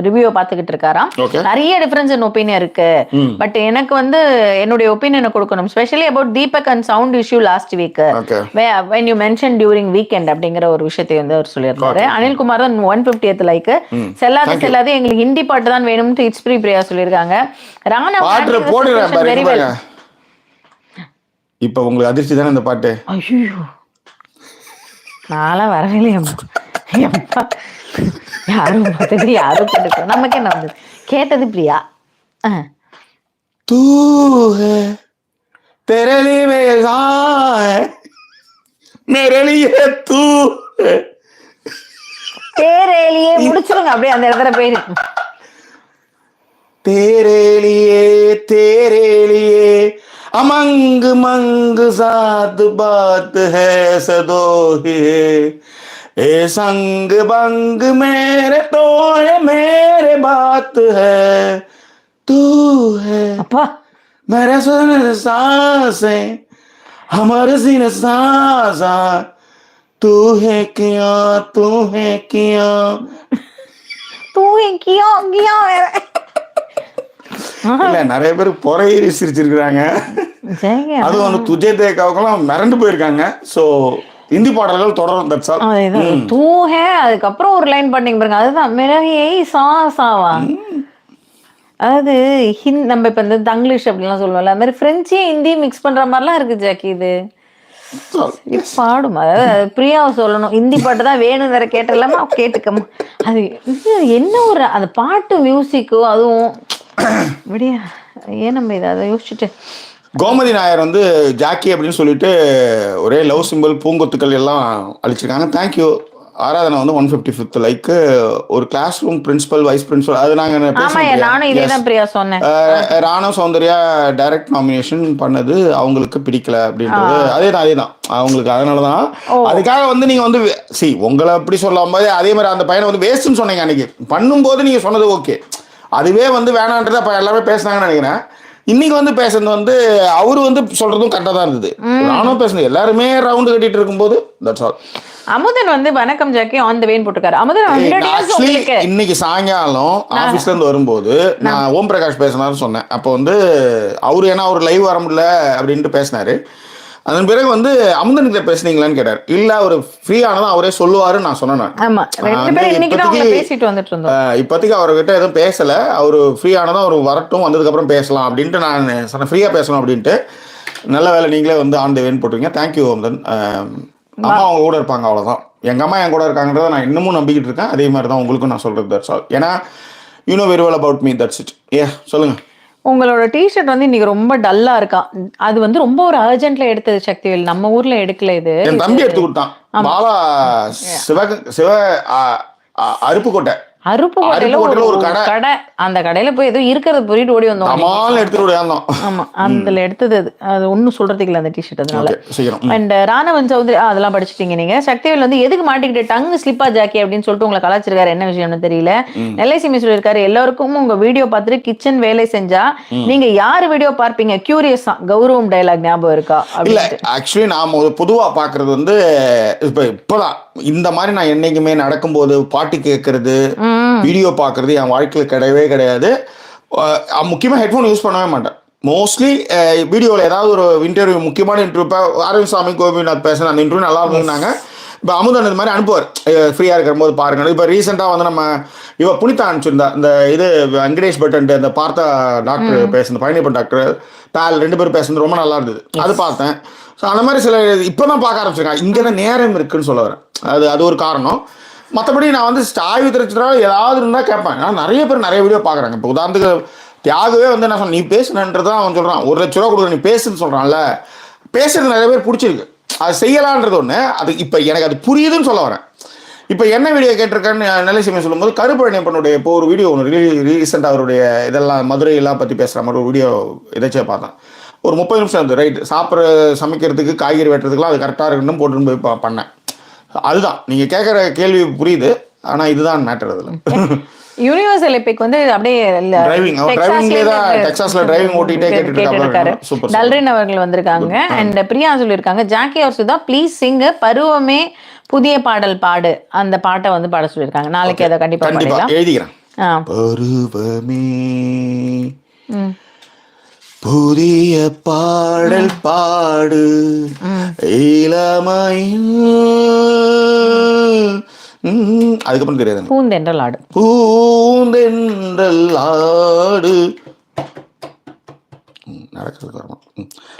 ரிவ்யூ பாத்துக்கிட்டு இருக்காராம். நிறைய டிஃபரன்ஸ் இன் ஒப்பீனியன் இருக்கு, பட் எனக்கு வந்து என்னுடைய ஒப்பீனியனை கொடுக்கணும், specially about Deepak and sound issue last week when you mentioned during weekend அப்படிங்கிற ஒரு விஷயத்தை வந்து அவர் சொல்லியிருந்தாரு. அனில்குமார் தான் 150th லைக். செல்லாது எங்களுக்கு ஹிந்தி பாட்டு தான் வேணும்னு இட்ஸ் பிரியா சொல்லியிருக்காங்க. Rana very well. இப்ப உங்களுக்கு அதிர்ச்சி தானே இந்த பாட்டு? ஐயோ நாளா வரவே யாரும் பாட்டு நமக்கு என்ன வந்து கேட்டது பிரியா. தூ ஹே तेरे लिए मेरे लिए तू तेरे लिए முடிச்சிருங்க அப்படியே அந்த இடத்துல போயிரு. तेरे लिए अमंग मंग साथ बात है सदोही ए संग बंग मेरे तो है मेरे बात है तू है அப்பா मेरा सुन सांसें हमारे सीने सांसा तू है किया வேற இல்ல நிறைய பேர் பொறையேறி சிரிச்சிருக்காங்க. அது வந்து துஜே தேக்காவுக்கெல்லாம் மிரண்டு போயிருக்காங்க. சோ ஹிந்தி பாடல்கள் தொடரும். That's all. தூ ஹே அதுக்கப்புறம் ஒரு லைன் பண்ணீங்க பாருங்க, அதுதான் மிரஹே சாவா. அதாவது நம்ம இப்ப இந்த தங்கிலீஷ் அப்படிலாம் சொல்லுவோம்ல, அது மாதிரி பிரெஞ்சையும் ஹிந்தி மிக்ஸ் பண்ற மாதிரிலாம் இருக்கு ஜாக்கி. இது பாடும், அதாவது பிரியாவை சொல்லணும் ஹிந்தி பாட்டு தான் வேணும் வேற கேட்டலாமா கேட்டுக்கமா. அது என்ன ஒரு அந்த பாட்டு மியூசிக்கோ அதுவும் விடியா ஏன் நம்ம இதை அதை யோசிச்சுட்டு. கோமதி நாயர் வந்து ஜாக்கி அப்படின்னு சொல்லிட்டு ஒரே லவ் சிம்பிள் பூங்கொத்துக்கள் எல்லாம் அழிச்சிருக்காங்க. தேங்க்யூ. ஆராதனை வந்து 155th லைக். ஒரு class room principal vice principal, அது ராணா சௌந்தர்யா டைரக்ட் நாமினேஷன் பண்ணது அவங்களுக்கு பிடிக்கல அப்படின்றது அதேதான் அவங்களுக்கு. அதனாலதான் அதுக்காக வந்து நீங்க வந்து உங்களை அப்படி சொல்லும் போது அதே மாதிரி அந்த பையனை வந்து வேஸ்ட்னு சொன்னீங்க அன்னைக்கு பண்ணும்போது. நீங்க சொன்னது ஓகே, அதுவே வந்து வேணான்றதை அப்ப எல்லாமே பேசினாங்கன்னு நினைக்கிறேன். இன்னைக்கு வந்து பேசுறது வந்து அவரு வந்து சொல்றதும் கரெக்டா தான் இருந்தது. நானும் பேசுனது எல்லாருமே ரவுண்டு கட்டிட்டு இருக்கும்போது. That's all. அமுதன் வந்து வணக்கம் ஜாக்கி ஆன் தி வேன்னு போட்டுருக்காரு. அமுதன் இன்னைக்கு சாயங்காலம் ஆபீஸ்ல இருந்து வரும்போது நான் ஓம் பிரகாஷ் பேசினாரு சொன்னேன். அப்போ வந்து அவரு ஏன்னா அவர் லைவ் வர முடியல அப்படின்ட்டு பேசினாரு. அதன் பிறகு வந்து அமுதன்கிட்ட பேசுனீங்களான்னு கேட்டார். இல்ல அவர் ஃப்ரீ ஆனதான் அவரே சொல்லுவாருன்னு நான் சொன்னேன். ஆமா, 2 பேரும் இன்னைக்கு தான் அவங்க பேசிட்டு வந்துட்டு இருந்தோம். இப்போதைக்கு அவர்கிட்ட எதுவும் பேசல. அவரு ஃப்ரீ ஆனதான் அவர் வரட்டும், வந்ததுக்கு அப்புறம் பேசலாம் அப்படின்ட்டு நான் சொன்னேன். ஃப்ரீயா பேசணும் அப்படின்ட்டு. நல்ல வேலை நீங்களே வந்து ஆன் த வேன்னு போட்டுருங்க. தேங்க்யூ அமுதன். அம்மா அவங்க கூட இருப்பாங்க, அவ்வளவுதான். எங்க அம்மா என் கூட இருக்காங்கன்றத நான் இன்னமும் நம்பிக்கிட்டு இருக்கேன். அதே மாதிரி தான் உங்களுக்கும் நான் சொல்றது. That's all. ஏன்னா you know very well about me. That's it. சொல்லுங்க. உங்களோட டிஷர்ட் வந்து இன்னைக்கு ரொம்ப டல்லா இருக்கான். அது வந்து ரொம்ப ஒரு அர்ஜென்ட்ல எடுத்தது சக்திவேல். நம்ம ஊர்ல எடுக்கல இது. என் தம்பி எடுத்து கொடுத்தான். பாலா சிவ அருப்புக்கோட்டை அருப்புக்கோட்டையில ஒரு கடை. அந்த கடையில போய் ஏதோ இருக்கிறது போயிட்டு ஓடி வந்தோம். ஆமா, அதுல எடுத்தது அது ஒன்னும் சொல்றதுக்கு இல்ல அந்த டிஷர்ட். அதனால அண்ட் ராணவன் சௌத்ரி அதெல்லாம் படிச்சுட்டீங்க நீங்க. சக்திவேல் வந்து எதுக்கு மாட்டிக்கிட்டு டங்கு ஸ்லிப்பா ஜாக்கி அப்படின்னு சொல்லிட்டு உங்களை கலாச்சிருக்காரு. என்ன விஷயம்னு தெரியல. நெல்லை சிமி சொல்லியிருக்காரு, எல்லாருக்கும் உங்க வீடியோ பார்த்துட்டு கிச்சன் வேலை செஞ்சா நீங்க யாரு வீடியோ பார்ப்பீங்க? கியூரியஸ் தான். கௌரவம் டயலாக் ஞாபகம் இருக்கா? இல்ல, ஆக்சுவலி நாம பொதுவா பாக்குறது வந்து இப்பதான் இந்த மாதிரி நான் என்னைக்குமே நடக்கும்போது பாட்டு கேட்கறது, வீடியோ பார்க்கறது என் வாழ்க்கையில் கிடையவே கிடையாது. முக்கியமாக ஹெட்ஃபோன் யூஸ் பண்ணவே மாட்டேன். மோஸ்ட்லி வீடியோவில் ஏதாவது ஒரு இன்டர்வியூ, முக்கியமான இன்டர்வியூ, இப்போ அரவிந்த் சாமி கோபிநாத் பேசுன அந்த இன்டர்வியூ நல்லா இருந்தாங்க. இப்போ அமுதன் இந்த மாதிரி அனுப்புவார், ஃப்ரீயாக இருக்கிற போது பாருங்க. இப்போ ரீசெண்டாக வந்து நம்ம புனிதா அனுப்பிச்சிருந்தா இந்த இது வெங்கடேஷ் பட்டன் அந்த பார்த்தா டாக்டர் பேசுனது, பழனியப்பன் டாக்டர் பால் 2 பேரும் பேசுனது ரொம்ப நல்லா இருந்தது. அது பார்த்தேன். ஸோ அந்த மாதிரி சில இப்போ தான் பார்க்க ஆரம்பிச்சிருக்கேன். இங்கே தான் நேரம் இருக்குன்னு சொல்ல வரேன். அது ஒரு காரணம். மற்றபடி நான் வந்து ஆய்வு திரைச்சிட்டாலும் ஏதாவது இருந்தால் கேட்பேன். ஆனால் நிறைய பேர் நிறைய வீடியோ பார்க்குறாங்க. இப்போ உதாரணத்துக்கு தியாகவே வந்து என்ன சொன்ன, நீ பேசுனன்றதான் அவன் சொல்கிறான். 1 லட்ச ரூபா கொடுக்குற, நீ பேசுன்னு சொல்கிறான்ல. பேசுறது நிறைய பேர் பிடிச்சிருக்கு, அது செய்யலான்றது ஒன்று. அது இப்போ எனக்கு அது புரியுதுன்னு சொல்ல வரேன். இப்போ என்ன வீடியோ கேட்டிருக்கேன்னு நெல்லை சிமி சொல்லும்போது, கருப்பழனியப்பனுடைய இப்போ ஒரு வீடியோ ஒன்று ரீசெண்டாக அவருடைய இதெல்லாம் மதுரையெல்லாம் பற்றி பேசுகிற மாதிரி ஒரு வீடியோ எதாச்சும் பார்த்தேன். ஒரு 30 நிமிஷம் இருந்தது. ரைட், சமைக்கிறதுக்கு காய்கறி வெட்டுறதுக்குலாம் அது கரெக்டாக இருக்குன்னு போட்டுன்னு போய் பண்ணேன். அதுதான் நீங்கள் கேட்குற கேள்வி புரியுது. ஆனால் இதுதான் மேட்டர். அதில் யூனிவர்சல் எபிக் வந்து அப்படியே டிரைவிங்லேயே தான் டெக்சாஸ்ல டிரைவிங் ஓட்டிகிட்டே கேட்டுருக்காரு. சூப்பர். நல்ரின் அவர்கள் வந்திருக்காங்க. அண்ட் பிரியா சொல்லியிருக்காங்க, ஜாக்கி அவர்ஸு தான் ப்ளீஸ் சிங் பருவமே புதிய பாடல் பாடு, அந்த பாட்டை வந்து பாட சொல்லியிருக்காங்க. நாளைக்கு அதை கண்டிப்பாக எழுதிக்கிறேன். பருவமே புதிய பாடல் பாடு, இளமையில் அதுக்கப்புறம் தெரியாது. பூந்தென்றல் ஆடு, பூந்தென்றல் ஆடு நடக்கிறதுக்கு வரணும்.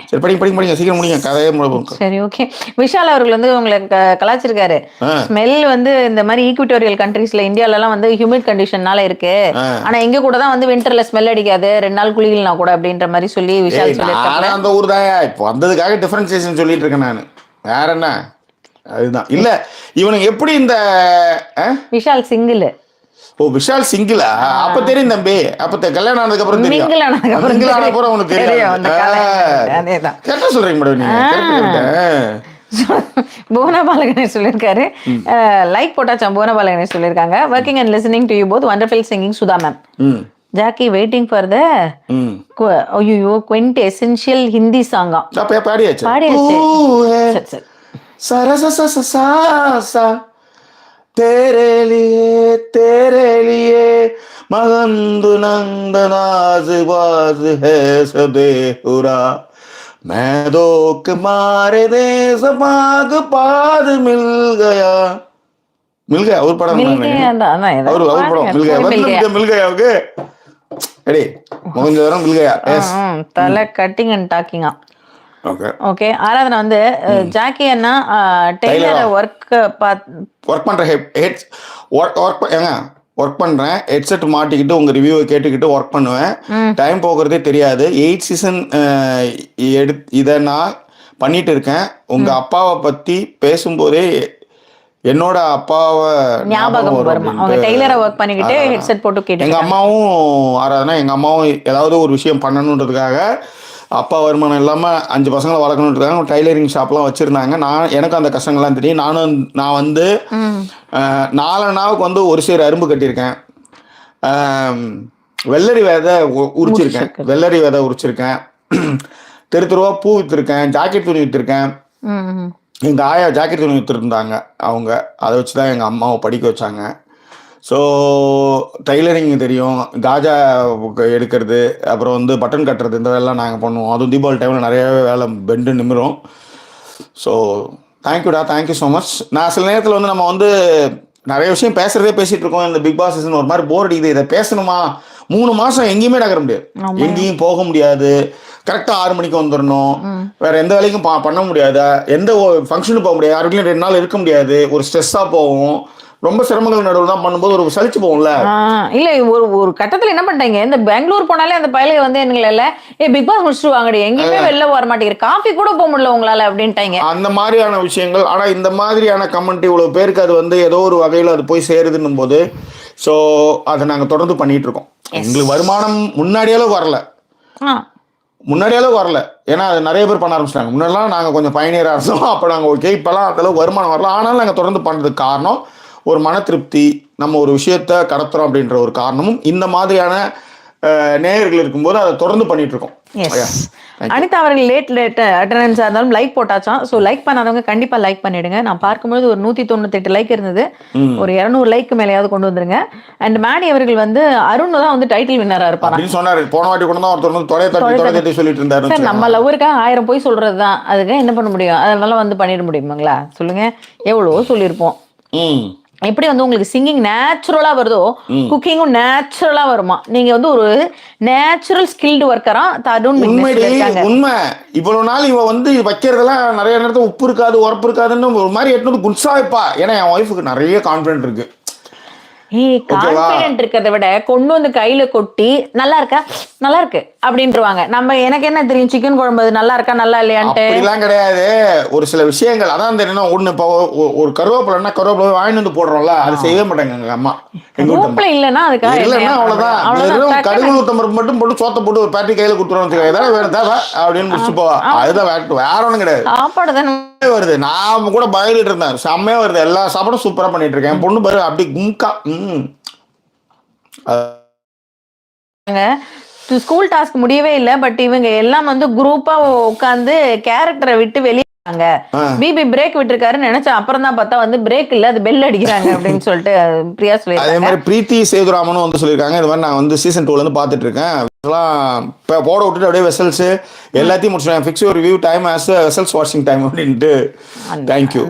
சரி, படிங்க சீக்கிரம் முடிங்க, கதையே முடியும். சரி, ஓகே. விஷால் அவர்கள் வந்து உங்களை கலாச்சிருக்காரு. ஸ்மெல் வந்து இந்த மாதிரி ஈக்விட்டோரியல் கண்ட்ரீஸ்ல, இந்தியாலலாம் வந்து ஹியூமிட் கண்டிஷன்னால இருக்கு. ஆனா எங்க கூட தான் வந்து விண்டர்ல ஸ்மெல் அடிக்காது, 2 நாள் குளிக்கலாம் கூட அப்படின்ற மாதிரி சொல்லி விஷால் சொல்லியிருக்காரு. அந்த ஊர் தான் இப்போ வந்ததுக்காக டிஃபரன்சியேஷன் சொல்லிட்டு இருக்கேன் நான். வேற என்ன, அதுதான். இல்ல இவனுக்கு எப்படி இந்த விஷால் சிங்கிள். ஓ, விஷால் சிங்கிளா? அப்ப தெரியும் தம்பி. அப்ப கல்யாணம் ஆனதுக்கு அப்புறம் தெரியும். உனக்கு தெரியும். கேட்ட சொல்றீங்க மேடம் நீங்க. புவனா பாலகணேஷ் சொல்லியிருக்காரு, லைக் போட்டாச்சாம். புவனா பாலகணேஷ் சொல்லியிருக்காங்க, working and listening to you both, wonderful singing Sudha ma'am. Jackie waiting for the ஐயோ குவெண்ட் எசென்ஷியல் ஹிந்தி சாங்கா. பாடியாச்சு. சரசா तेरे लिए मगंद नंद नाज बाज है सदेहुरा, मैं दो के मारे देश माग पाद मिल गया ஒரு படம் மில் கயாவுக்கு எடி முகஞ்சவரம் மில் கயா. தலை கட்டிங் அண்ட் டாக்கிங்கா. ஓகே. ஆராதனா வந்து ஜாக்கி அண்ணா டெய்லர் ஒர்க் பண்றேன், ஹெட்செட் மாட்டிக்கிட்டு உங்க ரிவ்யூவை கேட்டுக்கிட்டு ஒர்க் பண்ணுவேன். டைம் போகிறதே தெரியாது. 8 சீசன் இதை நான் பண்ணிட்டு இருக்கேன். உங்க அப்பாவை பத்தி பேசும்போதே என்னோட அப்பாவை ஞாபகம் வரும். எங்க அம்மாவும் ஆராதனா, எங்க அம்மாவும் ஏதாவது ஒரு விஷயம் பண்ணணுன்றதுக்காக, அப்பா வருமானம் இல்லாமல் 5 பசங்களை வளர்க்கணுன்றதுக்காக டைலரிங் ஷாப்லாம் வச்சுருந்தாங்க. எனக்கு அந்த கஷ்டங்கள்லாம் தெரியும். நான் வந்து 4 நாவுக்கு வந்து ஒரு சேர் அரும்பு கட்டியிருக்கேன். வெள்ளரி விதை உரிச்சிருக்கேன். தெருவா பூ விற்றுருக்கேன். ஜாக்கெட் துணி விற்றுருக்கேன். எங்கள் ஆயா ஜாக்கெட் துணி விற்றுருந்தாங்க. அவங்க அதை வச்சு தான் எங்கள் அம்மாவை படிக்க வச்சாங்க. ஸோ டைலரிங் தெரியும், காஜா எடுக்கிறது, அப்புறம் வந்து பட்டன் கட்டுறது, இந்த வேலைலாம் நாங்கள் பண்ணுவோம். அதுவும் தீபாவளி டைமில் நிறைய வேலை பெண்டு நிமிரும். ஸோ தேங்க்யூடா, தேங்க்யூ ஸோ மச். நான் சில நேரத்தில் வந்து நம்ம வந்து நிறைய விஷயம் பேசிட்டு இருக்கோம். இந்த பிக் பாஸ் சீசன் ஒரு மாதிரி போர் அடிக்குது, இதை பேசணுமா? 3 மாசம் எங்கேயுமே நகர முடியாது, எங்கேயும் போக முடியாது, கரெக்டாக 6 மணிக்கு வந்துடணும், வேற எந்த வேலைக்கும் பண்ண முடியாது, எந்த ஃபங்க்ஷனுக்கு போக முடியாது, 6 2 நாள் இருக்க முடியாது, ஒரு ஸ்ட்ரெஸ்ஸாக போகும், ரொம்ப சிரமங்கள் நடுவில் தான் பண்ணும்போது ஒரு சலிச்சு போகும்ல. இல்ல ஒரு கட்டத்துல என்ன பண்ணிட்டாங்க, இந்த பெங்களூர் போனாலே அந்த பயலுக வந்து எங்களை பிக் பாஸ் முடிச்சுட்டு வாங்கடி, எங்கேயுமே வெளில வர மாட்டேங்குது, காஃபி கூட போக முடியல உங்களால அப்படின்ட்டாங்க. அந்த மாதிரியான விஷயங்கள். ஆனா இந்த மாதிரியான கமெண்ட் இவ்வளவு பேருக்கு அது வந்து ஏதோ ஒரு வகையில் அது போய் சேருதுன்னும் போது, ஸோ அதை நாங்கள் தொடர்ந்து பண்ணிட்டு இருக்கோம். எங்களுக்கு வருமானம் முன்னாடியாலும் வரல, ஏன்னா அது நிறைய பேர் பண்ண ஆரம்பிச்சிட்டாங்க. முன்னாடிலாம் நாங்கள் கொஞ்சம் பயணியராக இருந்தோம், அப்போ நாங்கள் ஓகே, இப்போலாம் அந்தளவுக்கு வருமானம் வரல. ஆனாலும் நாங்கள் தொடர்ந்து பண்ணுறதுக்கு காரணம் ஒரு மன திருப்தி, நம்ம ஒரு விஷயத்த கடத்துறோம் அப்படின்ற ஒரு காரணமும், இந்த மாதிரியான நேயர்கள் இருக்கும்போது அதை தொடர்ந்து பண்ணிட்டு இருக்கோம். அனிதா அவர்கள் லேட் அட்டெண்டன்ஸா இருந்தாலும் லைக் போட்டாச்சாம். ஸோ லைக் பண்ணாதவங்க கண்டிப்பா லைக் பண்ணிடுங்க. நான் பார்க்கும்போது ஒரு 198 லைக் இருந்தது, ஒரு 200 லைக் மேலேயாவது கொண்டு வந்துருங்க. அண்ட் மேடி அவர்கள் வந்து அருண் தான் வந்து டைட்டில் வின்னரா இருப்பாங்க சொன்னாரு. போன வாட்டி கொண்டு தான் ஒருத்தர் தொலை சொல்லிட்டு இருந்தாரு. சார் நம்ம லவ்வருக்கா 1000 போய் சொல்றது தான், அதுக்கு என்ன பண்ண முடியும்? அதனால வந்து பண்ணிட முடியுமாங்களா சொல்லுங்க? எவ்வளவோ சொல்லியிருப்போம். எப்படி வந்து உங்களுக்கு சிங்கிங் நேச்சுரலா வருதோ, குக்கிங்கும் நேச்சுரலா வருமா. நீங்க வந்து ஒரு நேச்சுரல் ஸ்கில்டு ஒர்க்கரா உண்மை. இவ்வளவு நாள் இவ வந்து வைக்கிறதெல்லாம் நிறைய நேரத்துல உப்பு இருக்காது, உரப்பு இருக்காதுன்னு ஒரு மாதிரி எட்டு குட்ஸா வைப்பா. ஏன்னா என் ஒய்ஃபுக்கு நிறைய கான்ஃபிடென்ட் இருக்கு. கான்ஃபிடென்ட் இருக்கிறத விட கொண்டு வந்து கையில கொட்டி நல்லா இருக்கா, நல்லா இருக்கு அப்படின்ட்டுருவாங்க. நம்ம எனக்கு என்ன தெரியும் சிக்கன் குழம்பு நல்லா இருக்கா நல்லா இல்லையான்ட்டு கிடையாது. ஒரு சில விஷயங்கள் அதான் தெரியும். ஒண்ணு இப்போ ஒரு கருவேப்பிலைன்னா கருவேப்பிலை வாங்கி வந்து போடுறோம்ல, அது செய்யவே மாட்டாங்க எங்க அம்மா. கருவேப்பிலை இல்லைன்னா அதுக்காக இல்லைன்னா அவ்வளவுதான், கடுகு உளுத்தம்பருப்பு மட்டும் போட்டு சோத்த போட்டு ஒரு பேட்டி கையில கொடுத்துருவோம், ஏதாவது வேணும் தேவை அப்படின்னு முடிச்சு போவா. அதுதான் வேற ஒண்ணும் கிடையாது. சாப்பாடு தானே வருது. நான் கூட பயந்துட்டு இருந்தேன், செம்மையா வருது, எல்லா சாப்பாடும் சூப்பரா பண்ணிட்டு இருக்கேன். பொண்ணு பாரு அப்படி கும்கா. ஸ்கூல் டாஸ்க் முடியவே இல்லை, பட் இவங்க எல்லாம் வந்து குரூப்பா உட்காந்து கேரக்டரை விட்டு வெளியே பிபி பிரேக் விட்டுருக்காருன்னு நினைச்சேன். அப்புறம் தான் பார்த்தா வந்து பிரேக் இல்ல, அது பெல் அடிக்கிறாங்க அப்படின்னு சொல்லிட்டு பிரியா சொல்லிருக்காங்க. அதே மாதிரி பிரீத்தி சேதுராமனும் வந்து சொல்லியிருக்காங்க, இது மாதிரி நான் வந்து சீசன் 2ல இருந்து பார்த்துட்டு இருக்கேன், இப்போ போட விட்டுட்டு அப்படியே வெசல்ஸ் எல்லாத்தையும் முடிச்சிட்டேன், fix your view time as vessels washing time அப்படின்ட்டு. தேங்க்யூ.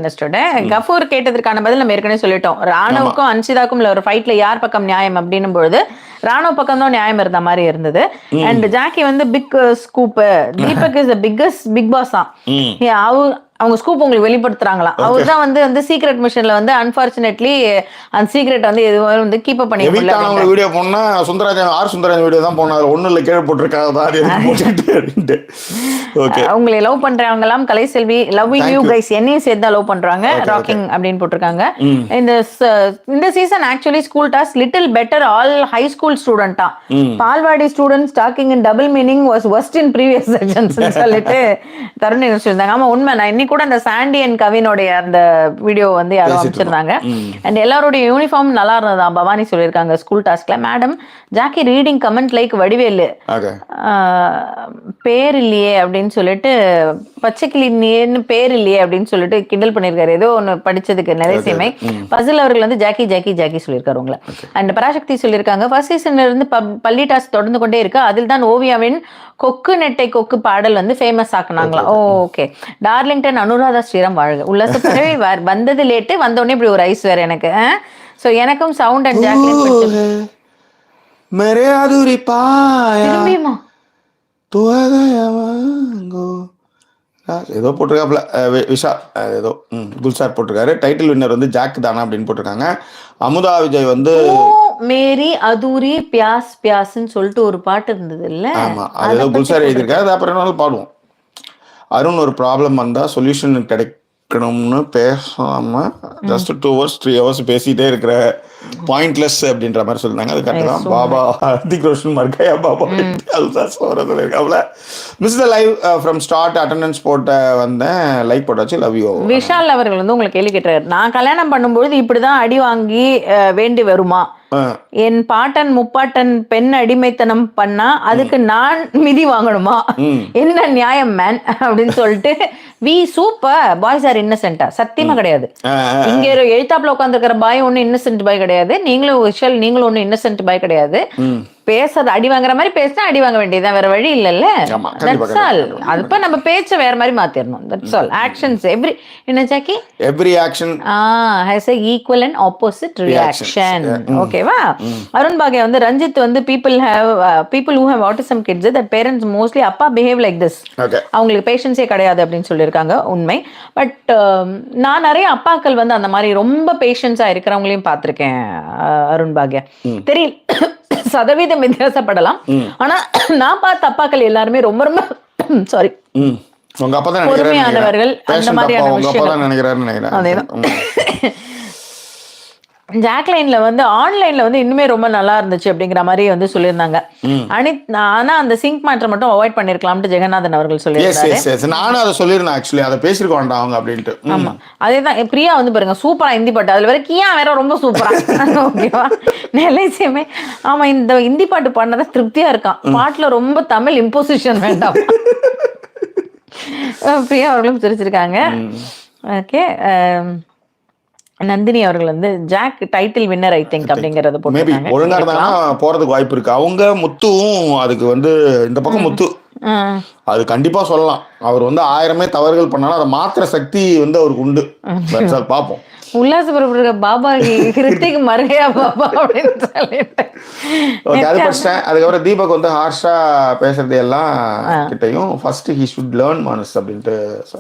கஃபூர் கேட்டதற்கான பதில் நம்ம ஏற்கனவே சொல்லிட்டோம். ராணுவுக்கும் அன்சிதாக்கும் ஒரு ஃபைட்ல யார் பக்கம் நியாயம் அப்படின்னும் பொழுது ராணுவ பக்கம் தான் நியாயம் இருந்த மாதிரி இருந்தது. அண்ட் ஜாக்கி வந்து big scoop, Deepak is the biggest Bigg Boss தான். அவங்க ஸ்கூப் உங்களுக்கு வெளிப்படுத்துறாங்களாம். அவர் தான் வந்து சீக்ரெட் மிஷன்ல வந்து அன்பார்ச்சுனேட்லி அந்த சீக்ரெட் வந்து எதுவும் வந்து கீப் அப் பண்ணி வீடியோ போனா சுந்தரராஜன் வீடியோ தான் போனாரு, ஒண்ணு இல்ல கீழே போட்டிருக்காங்க. உங்களை லவ் பண்றவங்க எல்லாம் கலைசெல்வி லவ்விங் யூ கைஸ், என்னையும் சேர்த்து லவ் பண்றாங்க, ராக்கிங் அப்படின்னு போட்டிருக்காங்க. இந்த season actually school task little better all high school ஸ்டூடெண்டா, பால்வாடி students talking in double meaning was worst in previous sections சொல்லிட்டு தருண் சொல்லியிருந்தாங்க. ஆமா உண்மை. நான் இன்னைக்கு கூட அந்த சாண்டி அண்ட் கவினோடைய அந்த வீடியோ வந்து யாரும் அமைச்சிருந்தாங்க. அண்ட் எல்லாரோட யூனிஃபார்ம் நல்லா இருந்ததா பவானி சொல்லியிருக்காங்க ஸ்கூல் டாஸ்க்ல. Madam Jackie reading comment like Vadivelu பேர் இல்லையே அப்படின்னு சொல்லிட்டு, பச்சைக்கிளின்னு பேர் இல்லையே அப்படின்னு சொல்லிட்டு கிண்டல் பண்ணிருக்காரு. ஏதோ ஒண்ணு படிச்சதுக்கு நிறைய சேமை. பசில் அவர்கள் வந்து ஜாக்கி ஜாக்கி ஜாக்கி சொல்லியிருக்காரு உங்களை. அண்ட் பராசக்தி சொல்லியிருக்காங்க ஃபர்ஸ்ட் சீசன்ல இருந்து பள்ளி டாஸ்க் தொடர்ந்து கொண்டே இருக்கு, அதில் தான் ஓவியாவின் கொக்கு நெட்டை கொக்கு பாடல் வந்து ஃபேமஸ் ஆக்குனாங்களா. ஓகே. டார்லிங்டன் அனுராதா ஸ்ரீராம் வாழ்க. உல்லாச பறவை வந்தது லேட்டு, வந்தோடனே இப்படி ஒரு ஐஸ் வேற எனக்கு. சோ எனக்கும் சவுண்ட் அண்ட் ஜாக்லின் मेरे अधूरी पाया ஏதோ போட்டிருக்காப்ல விஷா, ஏதோ குல்சார் போட்டிருக்காரு. டைட்டில் வின்னர் வந்து ஜாக் தானா அப்படின்னு போட்டிருக்காங்க. அமுதா விஜய் வந்து மேரி அதூரி பியாஸ் பியாஸ்ன்னு சொல்லிட்டு ஒரு பாட்டு இருந்தது இல்ல, ஆமா அது ஏதோ குல்சார் எழுதியிருக்காரு. அது அப்புறம் என்னாலும் பாடுவோம். அருண் ஒரு ப்ராப்ளம் வந்தா சொல்யூஷன் கிடைக்கணும்னு பேசாம ஜஸ்ட் 2 hours 3 hours பேசிட்டே இருக்கிற பாயிண்ட்லெஸ் அப்படின்ற மாதிரி சொல்லிருந்தாங்க. அது கரெக்ட் தான். பாபா ஹர்திக் ரோஷன் மர்கையா பாபா அதுதான் சொல்லிருக்காப்ல. Miss the live from start attendance போட்ட வந்தேன், லைக் போட்டாச்சு, லவ் யூ. விஷால் அவர்கள் வந்து உங்களுக்கு கேள்வி கேட்டாரு, நான் கல்யாணம் பண்ணும்போது இப்படிதான் அடி வாங்கி வேண்டி வருமா, என் பாட்டன் முப்பாட்டன் பெண் அடிமைத்தனம் பண்ணா அதுக்கு நான் மிதி வாங்கணுமா, என்ன நியாயம் மேன் அப்படின்னு சொல்லிட்டு வி சூப்பர் பாய்ஸ் ஆர் இன்னசென்ட்டா? சத்தியமா கிடையாது. இங்க எழுத்தாப்புல உட்காந்துருக்கிற பாய் ஒன்னும் இன்னசென்ட் பாய் கிடையாது. நீங்களும் ஒன்னும் இன்னசென்ட் பாய் கிடையாது. பேசுறது அடி வாங்குற மாதிரி பேசினா அடி வாங்க வேண்டியதுதான், வேற வழி இல்லல்ல. That's all. அதுப்ப நம்ம பேச்ச வேற மாதிரி மாத்திரணும். That's all. ஆக்ஷன்ஸ் என்ன Jackie? Every action has a equal and opposite reaction. ஓகேவா? அருண் பாக்யா வந்து ரஞ்சித் வந்து people who have autism kids that parents mostly அப்பா behave like this. அவங்களுக்கு பேஷன்ஸே கிடையாது அப்படின்னு சொல்லியிருக்காங்க. உண்மை. பட் நான் நிறைய அப்பாக்கள் வந்து அந்த மாதிரி ரொம்ப பேஷன்ஸா இருக்கிறவங்களையும் பார்த்திருக்கேன் அருண் பாக்யா. தெரியல, சதவீதம் வித்தியாசப்படலாம். ஆனா நான் பார்த்த அப்பாக்கள் எல்லாருமே ரொம்ப ரொம்ப சாரி பொறுமையானவர்கள். அந்த மாதிரியான விஷயம் அதேதான். ஜாக்லைன்ல வந்து ஆன்லைன்ல வந்து இன்னுமே ரொம்ப நல்லா இருந்துச்சு அப்படிங்கிற மாதிரி வந்து சொல்லியிருந்தாங்க. ஆனா அந்த சிங்க் மேட்டர் மட்டும் அவாய்ட் பண்ணிருக்கலாம்னு ஜெகநாதன் அவர்கள் சொல்லியிருந்தாரு. நானும் அதை சொல்லியிருந்தேன் ஆக்சுவலி, அதை பேசிருக்க வேண்டாம் அவங்க அப்படின்ட்டு. ஆமா, அதேதான். பிரியா வந்து பாருங்க சூப்பரா ஹிந்தி பாட்டு, அதுல வேற கியா வேற ரொம்ப சூப்பரா. ஓகேவா? நிலைச்சுமே ஆமா, இந்த ஹிந்தி பாட்டு பாடினதான் திருப்தியா இருக்கான். பாட்டுல ரொம்ப தமிழ் இம்போசிஷன் வேண்டாம். பிரியா அவர்களும் சிரிச்சிருக்காங்க. ஓகே, நந்தினி அவர்கள் வந்து ஜாக் டைட்டில் வின்னர் ஐ திங்க் அப்படிங்கறது போட்டுருக்காங்க. ஒழுங்கா இருந்தா போறதுக்கு வாய்ப்பு இருக்கு. அவங்க முத்துவும் அதுக்கு வந்து இந்த பக்கம் முத்து அது கண்டிப்பா சொல்லலாம். அவர் வந்து 1000 தவறுகள் பண்ணாலும் அதை மாத்திர சக்தி வந்து அவருக்கு உண்டு. பாப்போம். உல்லாச பிரபு பாபா ஹிருத்திக் மர்கையா பாபா அப்படின்னு சொல்லிட்டு அது படிச்சிட்டேன். அதுக்கப்புறம் தீபக் வந்து ஹார்ஷா பேசுறது எல்லாம் கிட்டையும் first he should learn Manas அப்படின்ட்டு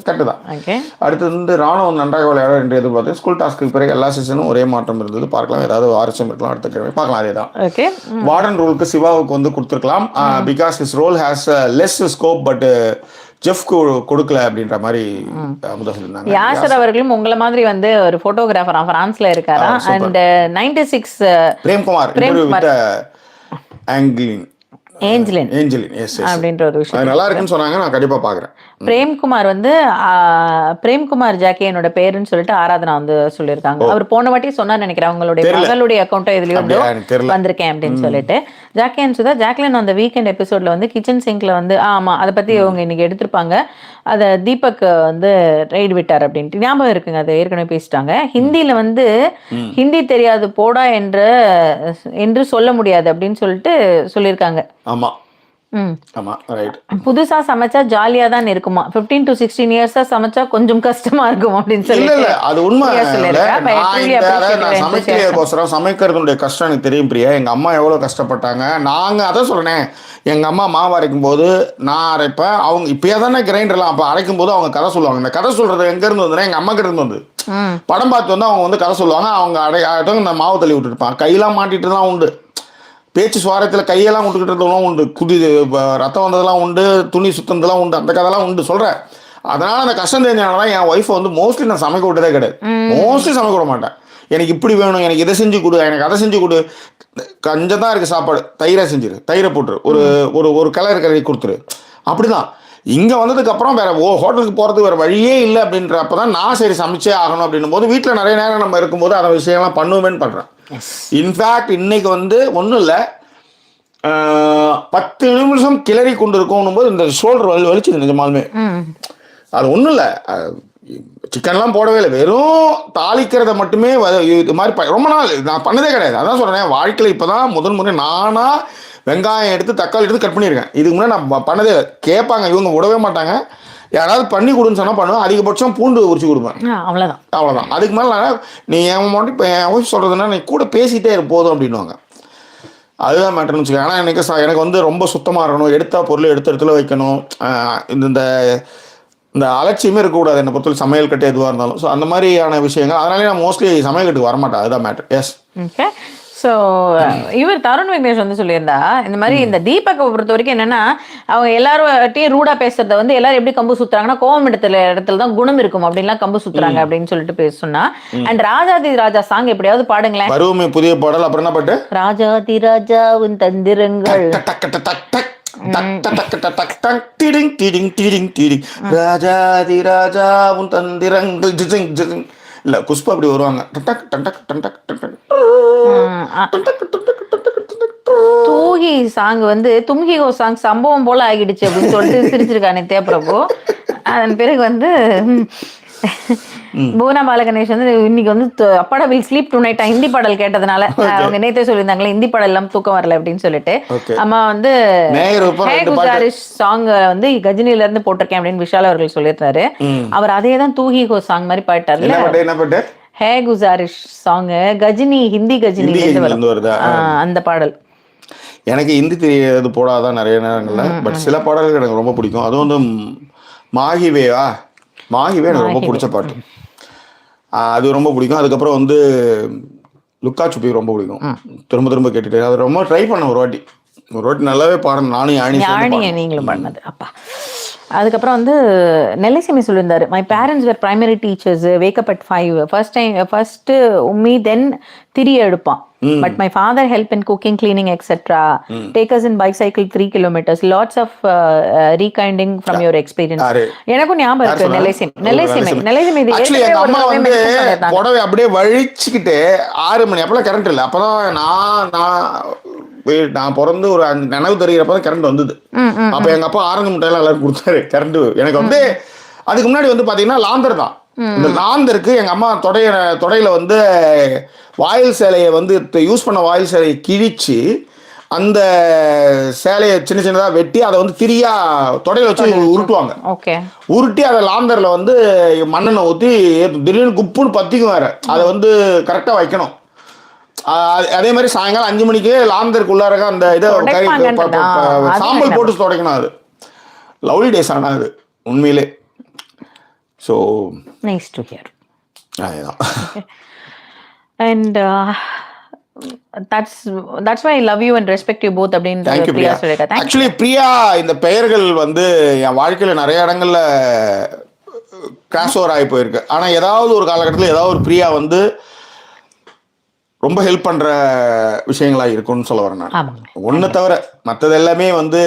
கரெக்டு தான். அடுத்து வந்து ராணுவம் நன்றாக விளையாட என்று எதிர்பார்த்து ஸ்கூல் டாஸ்க்கு பிறகு எல்லா சீசனும் ஒரே மாற்றம் இருந்தது. பார்க்கலாம், ஏதாவது ஆர்எஸ்எம் இருக்கலாம், அடுத்த கிழமை பார்க்கலாம். அதே தான் வார்டன் ரூலுக்கு சிவாவுக்கு வந்து கொடுத்துருக்கலாம். Because his role has less scope but Jeff கொடுக்கல அப்படின்ற மாதிரி அமுதா சொல்லிருந்தாங்க. யாசர் அவர்களும் உங்களை மாதிரி வந்து ஒரு போட்டோகிராஃபரா பிரான்ஸ்ல இருக்காரா. அண்ட் 96 பிரேம்குமார் ஏஞ்சலின் அப்படின்ற ஒரு விஷயம் நல்லா இருக்குன்னு சொன்னாங்க. நான் கண்டிப்பா பாக்குறேன். பிரேம்குமார் வந்து பிரேம்குமார் ஜாக்கி என்னோட பேருன்னு சொல்லிட்டு ஆராதனா வந்து சொல்லியிருக்காங்க. அவர் போன வாட்டி சொன்னார் நினைக்கிறேன், அவங்களுடைய மகளுடைய அக்கௌண்ட்டோ இதுலயோ வந்திருக்கேன் அப்படின்னு சொல்லிட்டு. ஜாக்கி அண்ட் சுதா ஜாக்லின் அந்த வீக்கெண்ட் எபிசோட்ல வந்து கிச்சன் சிங்க்ல வந்து ஆமா அதை பத்தி அவங்க இன்னைக்கு எடுத்திருப்பாங்க. அதை தீபக் வந்து ரைடு விட்டார் அப்படின்ட்டு ஞாபகம் இருக்குங்க. அதை ஏற்கனவே பேசிட்டாங்க. ஹிந்தியில வந்து ஹிந்தி தெரியாது போடா என்று சொல்ல முடியாது அப்படின்னு சொல்லிட்டு சொல்லியிருக்காங்க. ஆமா ஆமா ரைட். புதுசா சமைச்சா ஜாலியா தான் இருக்குமா, 15 to 16 இயர்ஸா சமைச்சா கொஞ்சம் கஷ்டமா இருக்கும் அப்படின்னு சொல்லி. இல்ல அது உண்மை. சமைக்கிறதுடைய கஷ்டம் எனக்கு தெரியும் பிரியா. எங்க அம்மா எவ்வளவு கஷ்டப்பட்டாங்க. நாங்க அதான் சொல்றேன், எங்க அம்மா மாவு அரைக்கும் போது நான் அரைப்பேன். அவங்க இப்பயே தானே கிரைண்டர்லாம் அப்ப அரைக்கும் போது அவங்க கதை சொல்லுவாங்க. இந்த கதை சொல்றது எங்க இருந்து வந்து எங்க அம்மா கிட்ட இருந்து வந்து படம் பார்த்து வந்து அவங்க வந்து கதை சொல்லுவாங்க. அவங்க இந்த மாவு தள்ளி விட்டுருப்பாங்க. கையெல்லாம் மாட்டிட்டு தான் உண்டு. பேச்சு சுவாரத்தில் கையெல்லாம் விட்டுக்கிட்டதுலாம் உண்டு. ரத்தம் வந்ததெல்லாம் உண்டு. துணி சுத்தந்தெல்லாம் உண்டு. அந்த கதைலாம் உண்டு சொல்கிறேன். அதனால் அந்த கஷ்டம் தெரிஞ்சனால தான் என் ஒய்ஃபை வந்து மோஸ்ட்லி நான் சமைக்க விட்டதே கிடையாது. மோஸ்ட்லி சமைக்க விட மாட்டேன். எனக்கு இப்படி வேணும், எனக்கு இதை செஞ்சு கொடு, எனக்கு அதை செஞ்சு கொடு. கஞ்சம் தான் இருக்குது சாப்பாடு, தயிரை செஞ்சிரு, தயிரை போட்டுரு, ஒரு கிளறி கொடுத்துரு. அப்படி தான் இங்கே வந்ததுக்கப்புறம் வேறு ஹோட்டலுக்கு போகிறதுக்கு வேறு வழியே இல்லை அப்படின்றப்ப தான் நான் சரி சமைச்சே ஆகணும் அப்படின்னும் போது வீட்டில் நிறைய நேரம் நம்ம இருக்கும்போது அந்த விஷயம்லாம் பண்ணுவேன்னு பண்ணுறேன். இன்ஃபேக்ட் இன்னைக்கு வந்து ஒன்றும் இல்லை, 10 நிமிஷம் கிளறி கொண்டு இருக்கணும் போது இந்த ஷோல்டர் வலிச்சுது நிஜமாலுமே. அது ஒன்றும் இல்லை, சிக்கன்லாம் போடவே இல்லை, வெறும் தாளிக்கிறத மட்டுமே. இது மாதிரி ரொம்ப நாள் நான் பண்ணதே கிடையாது. அதான் சொல்கிறேன், வாழ்க்கையில் இப்போ தான் முதல் முறை நானாக வெங்காயம் எடுத்து தக்காளி எடுத்து கட் பண்ணியிருக்கேன். இதுக்கு முன்னாடி நான் பண்ணதே இல்லை. கேட்பாங்க, இவங்க விடவே மாட்டாங்க. யாராவது பண்ணி கொடுன்னு சொன்னால் பண்ணுவேன். அதிகபட்சம் பூண்டு உரிச்சு கொடுப்பேன், அவ்வளோதான். அதுக்கு மேலே நீ என் மட்டும் இப்போ என் ஒய்ஃப் சொல்கிறதுனா நீ கூட பேசிகிட்டே போதும் அப்படின்வாங்க. அதுதான் மேட்டர்னு வச்சுக்கோங்க. ஆனால் எனக்கு வந்து ரொம்ப சுத்தமாக இருக்கணும், எடுத்தா பொருள் எடுத்த இடத்துல வைக்கணும். இந்த அலட்சியமே இருக்கக்கூடாது என்னை பொறுத்தவரை, சமையல் கட்டு எதுவாக இருந்தாலும். ஸோ அந்த மாதிரியான விஷயங்கள். அதனாலே நான் மோஸ்ட்லி சமையல் கட்டுக்கு வரமாட்டேன். அதுதான் மேட்டர். எஸ். ஓகே. ஸோ இவர் தருண் வெங்கடேஷ் வந்து சொல்லியிருந்தா இந்த மாதிரி இந்த தீபக்கை பொறுத்த வரைக்கும் என்னன்னா, அவங்க எல்லாரும் ரூடா பேசுறத வந்து எல்லாரும் எப்படி கம்பு சுத்துறாங்கன்னா, கோவம் இடத்துல தான் குணம் இருக்கும் அப்படின்லாம் கம்பு சுத்துறாங்க அப்படின்னு சொல்லிட்டு பேசுனா. அண்ட் ராஜாதி ராஜா சாங் எப்படியாவது பாடுங்களேன். வருமே புதிய பாடல். அப்புறம் என்ன பாட்டு? ராஜாதி ராஜாவின் தந்திரங்கள். ராஜாதி ராஜாவின் தந்திரங்கள். இல்ல குஷ்பா அப்படி வருவாங்க. தூகி சாங் வந்து தும்ஹி ஹோ சாங் சம்பவம் போல ஆகிடுச்சு அப்படின்னு சொல்லிட்டு சிரிச்சிருக்கா நித்யா பிரபு. அதன் பிறகு வந்து புவனா பாலகணேஷ் வந்து இன்னைக்கு வந்து அப்பாடா will sleep to night Hindi பாடல் கேட்டதுனால அவங்க நேத்தே சொல்லியிருந்தாங்களே ஹிந்தி பாடல் எல்லாம் தூக்கம் வரல அப்படின்னு சொல்லிட்டு அம்மா வந்து ஹே குஜாரிஷ் சாங் வந்து கஜினில இருந்து போட்டிருக்கேன் அப்படின்னு விஷால் அவர்கள் சொல்லியிருந்தாரு. அவர் அதே தான் தூ ஹி ஹோ சாங் மாதிரி பாடிட்டார்ல. ஹே குஜாரிஷ் சாங் கஜினி ஹிந்தி கஜினி அந்த பாடல். எனக்கு ஹிந்தி தெரியாது போடாதான் நிறைய நேரங்கள்ல. பட் சில பாடல்கள் எனக்கு ரொம்ப பிடிக்கும். அது வந்து மாஹிவே எனக்கு ரொம்ப பிடிச்ச பாட்டு. அது ரொம்ப பிடிக்கும். அதுக்கப்புறம் வந்து லுக்கா சுப்பி ரொம்ப பிடிக்கும். திரும்ப திரும்ப கேட்டுட்டு அதை ரொம்ப ட்ரை பண்ண ஒரு வாட்டி நல்லாவே பாடணும். நானும் யானி நீங்களும் பண்ணது அப்பா. அதுக்கப்புறம் வந்து நெல்லைசிமி சொல்லியிருந்தாரு, my parents were primary teachers, wake up at 5, first உம்மி தென் திரி எடுப்பான். But my father help in cooking, cleaning etcetera, take us in bicycle 3 kilometers, lots of reminding from your experience. எனக்கும் ஞாபகம் இருக்கு நெல்லைசிமி ஆக்சுவலி எங்க அம்மா வந்து புடவை அப்படியே வழிச்சுக்கிட்டு 6 மணி அப்பெல்லாம் கரண்ட் இல்லை. அப்பதான் நான் பிறந்து ஒரு நினைவு தெரிகிறப்ப தான் கரண்ட் வந்தது. அப்ப எங்க அப்பா ஆரஞ்சு முட்டையெல்லாம் எல்லாரும் கொடுத்தாரு கரண்ட். எனக்கு வந்து அதுக்கு முன்னாடி வந்து பாத்தீங்கன்னா லாந்தர் தான். இந்த லாந்தருக்கு எங்க அம்மா தொடையில வந்து வாயில் சேலையை வந்து யூஸ் பண்ண வாயில் சேலையை கிழிச்சு அந்த சேலையை சின்ன சின்னதாக வெட்டி அதை வந்து திரியா தொடையில வச்சு உருட்டுவாங்க. உருட்டி அதை லாந்தர்ல வந்து மண்ணெண்ணெய் ஊற்றி திடீர்னு குப்புன்னு பத்திக்கும் வேற. அதை வந்து கரெக்டாக வைக்கணும். அதே மாதிரி சாயங்காலம் 5 மணிக்கு லாந்தருக்குள்ளார அந்த இதை சாம்பல் போட்டு துடைக்கணும். அது லவ்லி டேஸ் ஆனா அது உண்மையிலே. So nice to hear. அதுதான். And that's why I love you and respect you both அப்படின்ற பிரியா சொல்லிருக்கா. ஆக்சுவலி பிரியா இந்த பெயர்கள் வந்து என் வாழ்க்கையில நிறைய இடங்கள்ல கிராஸ் ஓவர் ஆகி போயிருக்கு. ஆனா ஏதாவது ஒரு காலகட்டத்தில் ஏதாவது ஒரு பிரியா வந்து ரொம்ப ஹெல்ப் பண்ற விஷயங்களா இருக்கும்னு சொல்ல வரேன் நான். ஒன்னு தவிர மற்றது எல்லாமே வந்து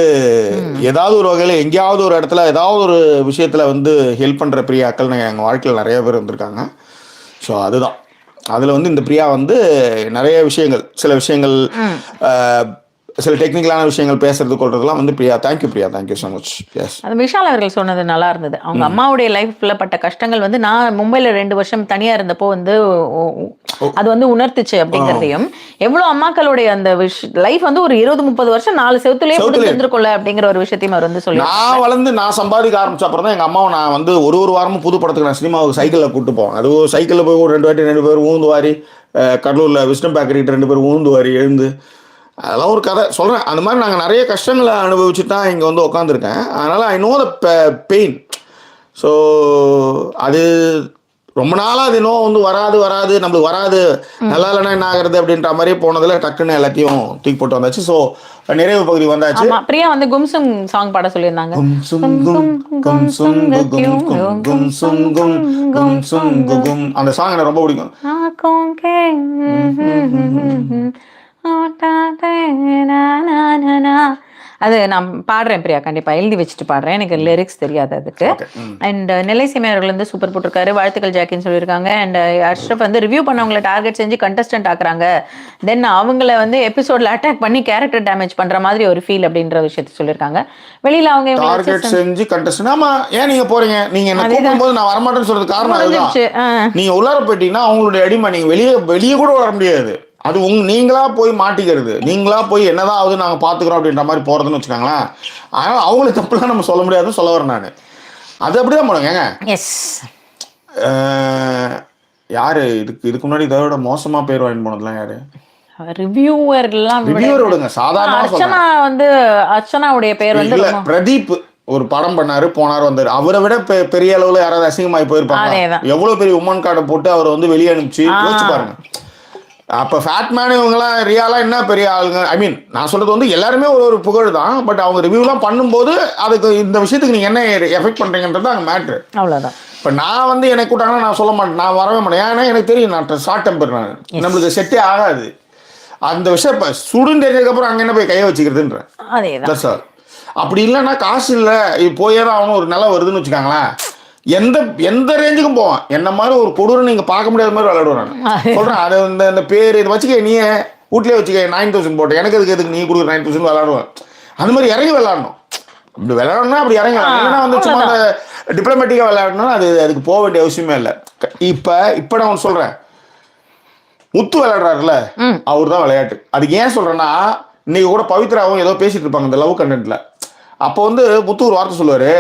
ஏதாவது ஒரு வகையில எங்கேயாவது ஒரு இடத்துல ஏதாவது ஒரு விஷயத்துல வந்து ஹெல்ப் பண்ற பிரியாக்கள் எங்க வாழ்க்கையில் நிறைய பேர் வந்திருக்காங்க. ஸோ அதுதான். அதுல வந்து இந்த பிரியா வந்து நிறைய விஷயங்கள், சில விஷயங்கள், சில டெக்னிக்கலான விஷயங்கள் பேசுறது கொள்றதுலாம் வந்து Priya. Thank you Priya, thank you so much. Yes, அது விஷால் அவர்கள் சொன்னது நல்லா இருந்தது. அவங்க அம்மாவுடைய லைஃப்ல பட்ட கஷ்டங்கள் வந்து நான் மும்பைல 2 வருஷம் தனியா இருந்தப்போ வந்து அது வந்து உணர்த்துச்சு அப்படிங்கிறதையும், எவ்வளவு அம்மாக்களுடைய அந்த லைஃப் வந்து ஒரு 20-30 வருஷம் 4 செவத்துலயே இருந்திருக்குள்ள அப்படிங்கிற ஒரு விஷயத்தையும் அவர் வந்து சொல்லி. நான் வளர்ந்து நான் சம்பாதிக்க ஆரம்பிச்ச அப்புறம் தான் எங்க அம்மாவை நான் வந்து ஒரு வாரமும் புது படத்துக்கு நான் சினிமாவுக்கு சைக்கிளில் கூப்பிட்டு போவேன். அது சைக்கிளில் போய் ஒரு 2 பேர் ஊந்து வாரி, கடலூர்ல விஷ்ணு பேக்கரிட்டு 2 பேர் ஊந்து வாரி எழுந்து, அதெல்லாம் ஒரு கதை சொல்கிறேன். அந்த மாதிரி நாங்கள் நிறைய கஷ்டங்களை அனுபவிச்சுட்டு தான் இங்கே வந்து உட்காந்துருக்கேன். அதனால் I know the pain. So அது ரொம்ப நாளாக அது இன்னும் வந்து வராது நம்மளுக்கு வராது, நல்லா இல்லைன்னா என்ன ஆகுறது அப்படின்ற மாதிரி போனதில் டக்குன்னு எல்லாத்தையும் தூக்கி போட்டு வந்தாச்சு. ஸோ நிறைவு பகுதி வந்தாச்சு. பிரியா வந்து கும்சும் சாங் பாட சொல்லியிருந்தாங்க. அந்த சாங் எனக்கு ரொம்ப பிடிக்கும். அது நான் பாடுறேன் பிரியா, கண்டிப்பா எழுதி வச்சுட்டு பாடுறேன். எனக்கு லிரிக்ஸ் தெரியாது அதுக்கு. அண்ட் நெல்லைசிமி அவர்கள் வந்து சூப்பர் போட்டிருக்காரு, வாழ்த்துக்கள் ஜாக்கின்னு சொல்லியிருக்காங்க. அண்ட் அஷ்ரஃப் வந்து ரிவ்யூ பண்ணவங்களை டார்கெட் செஞ்சு கண்டஸ்டன்ட் ஆக்குறாங்க, தென் அவங்கள வந்து எபிசோட்ல அட்டாக் பண்ணி கேரக்டர் டேமேஜ் பண்ற மாதிரி ஒரு ஃபீல் அப்படின்ற விஷயத்த சொல்லியிருக்காங்க. வெளியில அவங்க டார்கெட் செஞ்சு கண்டஸ்டன்ட். ஆமா, ஏன் நீங்க போறீங்க? நீங்க என்ன கூப்பிடும்போது நான் வரமாட்டேன்னு சொல்றது காரணம் அதுதான். நீங்க உள்ளார போயிட்டீங்கன்னா அவங்களுடைய அடிமை, நீங்க வெளியே கூட வர முடியாது. அது நீங்களா போய் மாட்டிக்கிறது, நீங்களா போய் என்னதான் ஆகுது நாங்கள் பார்த்துக்கிறோம் அப்படின்ற மாதிரி போகிறதுன்னு வச்சுக்காங்களேன். அதனால் அவங்களுக்கு தப்புலாம் நம்ம சொல்ல முடியாதுன்னு சொல்ல வரேன் நான். அது அப்படிதான் போடுங்க. எஸ், யாரு இதுக்கு முன்னாடி இதோட மோசமா பேர் வாங்கி போனதுலாம் யாரு? ரிவ்யூவர் விடுங்க. சாதாரண அர்ச்சனாவுடைய பேர் வந்து பிரதீப் ஒரு படம் பண்ணாரு, போனாரு, வந்தாரு. அவரை விட பெரிய அளவுல யாராவது அசிங்கமாயி போயிருப்பாங்க. எவ்வளவு பெரிய உமன் கார்டை போட்டு அவரை வந்து வெளியே அனுப்பிச்சு யோசிச்சு பாருங்க. அப்போ ஃபேட்மேன் இவங்கெல்லாம் ரியாலாக என்ன பெரிய ஆளுங்க. ஐ மீன் நான் சொல்கிறது வந்து எல்லாருமே ஒரு புகழ் தான். பட் அவங்க ரிவ்யூலாம் பண்ணும்போது அதுக்கு இந்த விஷயத்துக்கு நீங்கள் என்ன எஃபெக்ட் பண்ணுறீங்கன்றது அங்கே மேட்ரு. அவ்வளோதான். இப்போ நான் வந்து என்னை கூட்டாங்கன்னா நான் சொல்ல மாட்டேன், நான் வரவே மாட்டேன். ஏன்னா எனக்கு தெரியும் நான் ஷார்ட் டெம்பர், நான் நம்மளுக்கு செட்டே ஆகாது அந்த விஷயம். இப்போ சுடுன்னு தெரிஞ்சதுக்கப்புறம் அங்கே என்ன போய் கையை வச்சுக்கிறதுன்றேன். அதே சார். அப்படி இல்லைன்னா காசு இல்லை, போயே தான் அவனும் ஒரு நிலை வருதுன்னு வச்சுக்காங்களேன், எந்த ரேஞ்சுக்கும் போவான். என்ன மாதிரி ஒரு கொடூரை நீங்க பார்க்க முடியாத மாதிரி விளையாடுவான். சொல்றேன் அது இந்த பேர் இதை வச்சுக்க, நீ வீட்லயே வச்சுக்க 9,000 போட்டு எனக்கு எதுக்கு நீ கொடுக்குற 9,000 விளையாடுவேன். அந்த மாதிரி இறங்கி விளையாடணும். இப்படி விளையாடணும்னா அப்படி இறங்கி. ஏன்னா வந்து சும்மா அந்த டிப்ளமேட்டிக்காக விளையாடணும், அதுக்கு போக வேண்டிய அவசியமே இல்லை. இப்போ நான் ஒன்று சொல்கிறேன், முத்து விளையாடுறாருல அவர் தான் விளையாட்டு. அதுக்கு ஏன் சொல்கிறேன்னா, இன்னைக்கு கூட பவித்ராவும் ஏதோ பேசிட்டு இருப்பாங்க இந்த லவ் கண்டென்ட்ல. அப்போ வந்து முத்து ஒரு வார்த்தை சொல்லுவார்,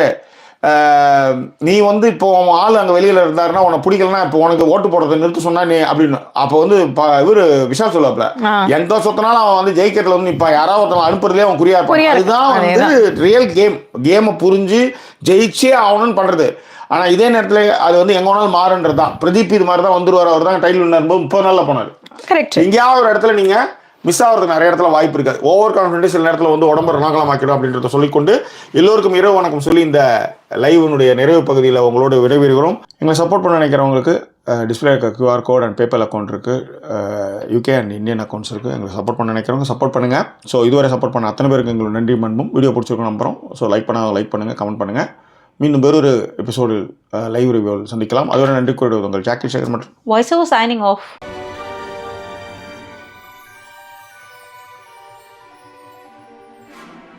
நீ வந்து இப்போ உன் ஆள் அங்கே வெளியில் இருந்தாருன்னா உனக்கு பிடிக்கலன்னா இப்போ உனக்கு ஓட்டு போடுறதை நிறுத்த சொன்னா நீ அப்படின்னு. அப்போ வந்து இவர் விஷால் சொல்லுவாப்ல, எந்த சொத்தனாலும் அவன் வந்து ஜெயிக்கிறதுல வந்து இப்போ யாராவது ஒருத்தவங்க அனுப்புறதுலேயே அவன் குறியா இருப்பான். அதுதான் வந்து ரியல் கேமை புரிஞ்சு ஜெயிச்சே ஆகணும்னு பண்ணுறது. ஆனால் இதே நேரத்தில் அது வந்து எங்கே வேணாலும் மாறுன்றது தான். பிரதீப் இது மாதிரி தான் வந்துருவார். அவர் தான் டைட்டில் வின்னரும்போது 30 நாளில் போனார். எங்கேயாவது ஒரு இடத்துல நீங்கள் மிஸ் ஆகிறதுக்கு நிறைய இடத்துல வாய்ப்பு இருக்காது. ஓவர் கான்ஃபிடன்ஸ் சில நேரத்தில் வந்து உடம்பு ரணகலமாக்கிடும் அப்படின்றத சொல்லிக்கொண்டு எல்லோருக்கும் இரவு வணக்கம் சொல்லி இந்த லைவனுடைய நிறைவு பகுதியில் உங்களோட விடைபெறுகிறோம். எங்களை சப்போர்ட் பண்ண நினைக்கிறவங்களுக்கு டிஸ்பிளே இருக்க QR code and PayPal account இருக்குது, UK அண்ட் இந்தியன் அக்கௌண்ட்ஸ் இருக்குது. எங்களை சப்போர்ட் பண்ண நினைக்கிறவங்க சப்போர்ட் பண்ணுங்கள். ஸோ இதுவரை சப்போர்ட் பண்ண அத்தனை பேருக்கு எங்களுக்கு நன்றி மண்பும். வீடியோ பிடிச்சிருக்கோம் நம்புகிறோம். ஸோ லைக் பண்ணுங்கள், கமெண்ட் பண்ணுங்கள். மீண்டும் வேறொரு எபிசோடில் லைவ் ரிவ்யூவில் சந்திக்கலாம். அதுவரை நன்றி கூறுவது உங்கள் ஜாக்கி சேகர் மற்றும் வாய்ஸ் ஓவர் சைனிங் ஆஃப்.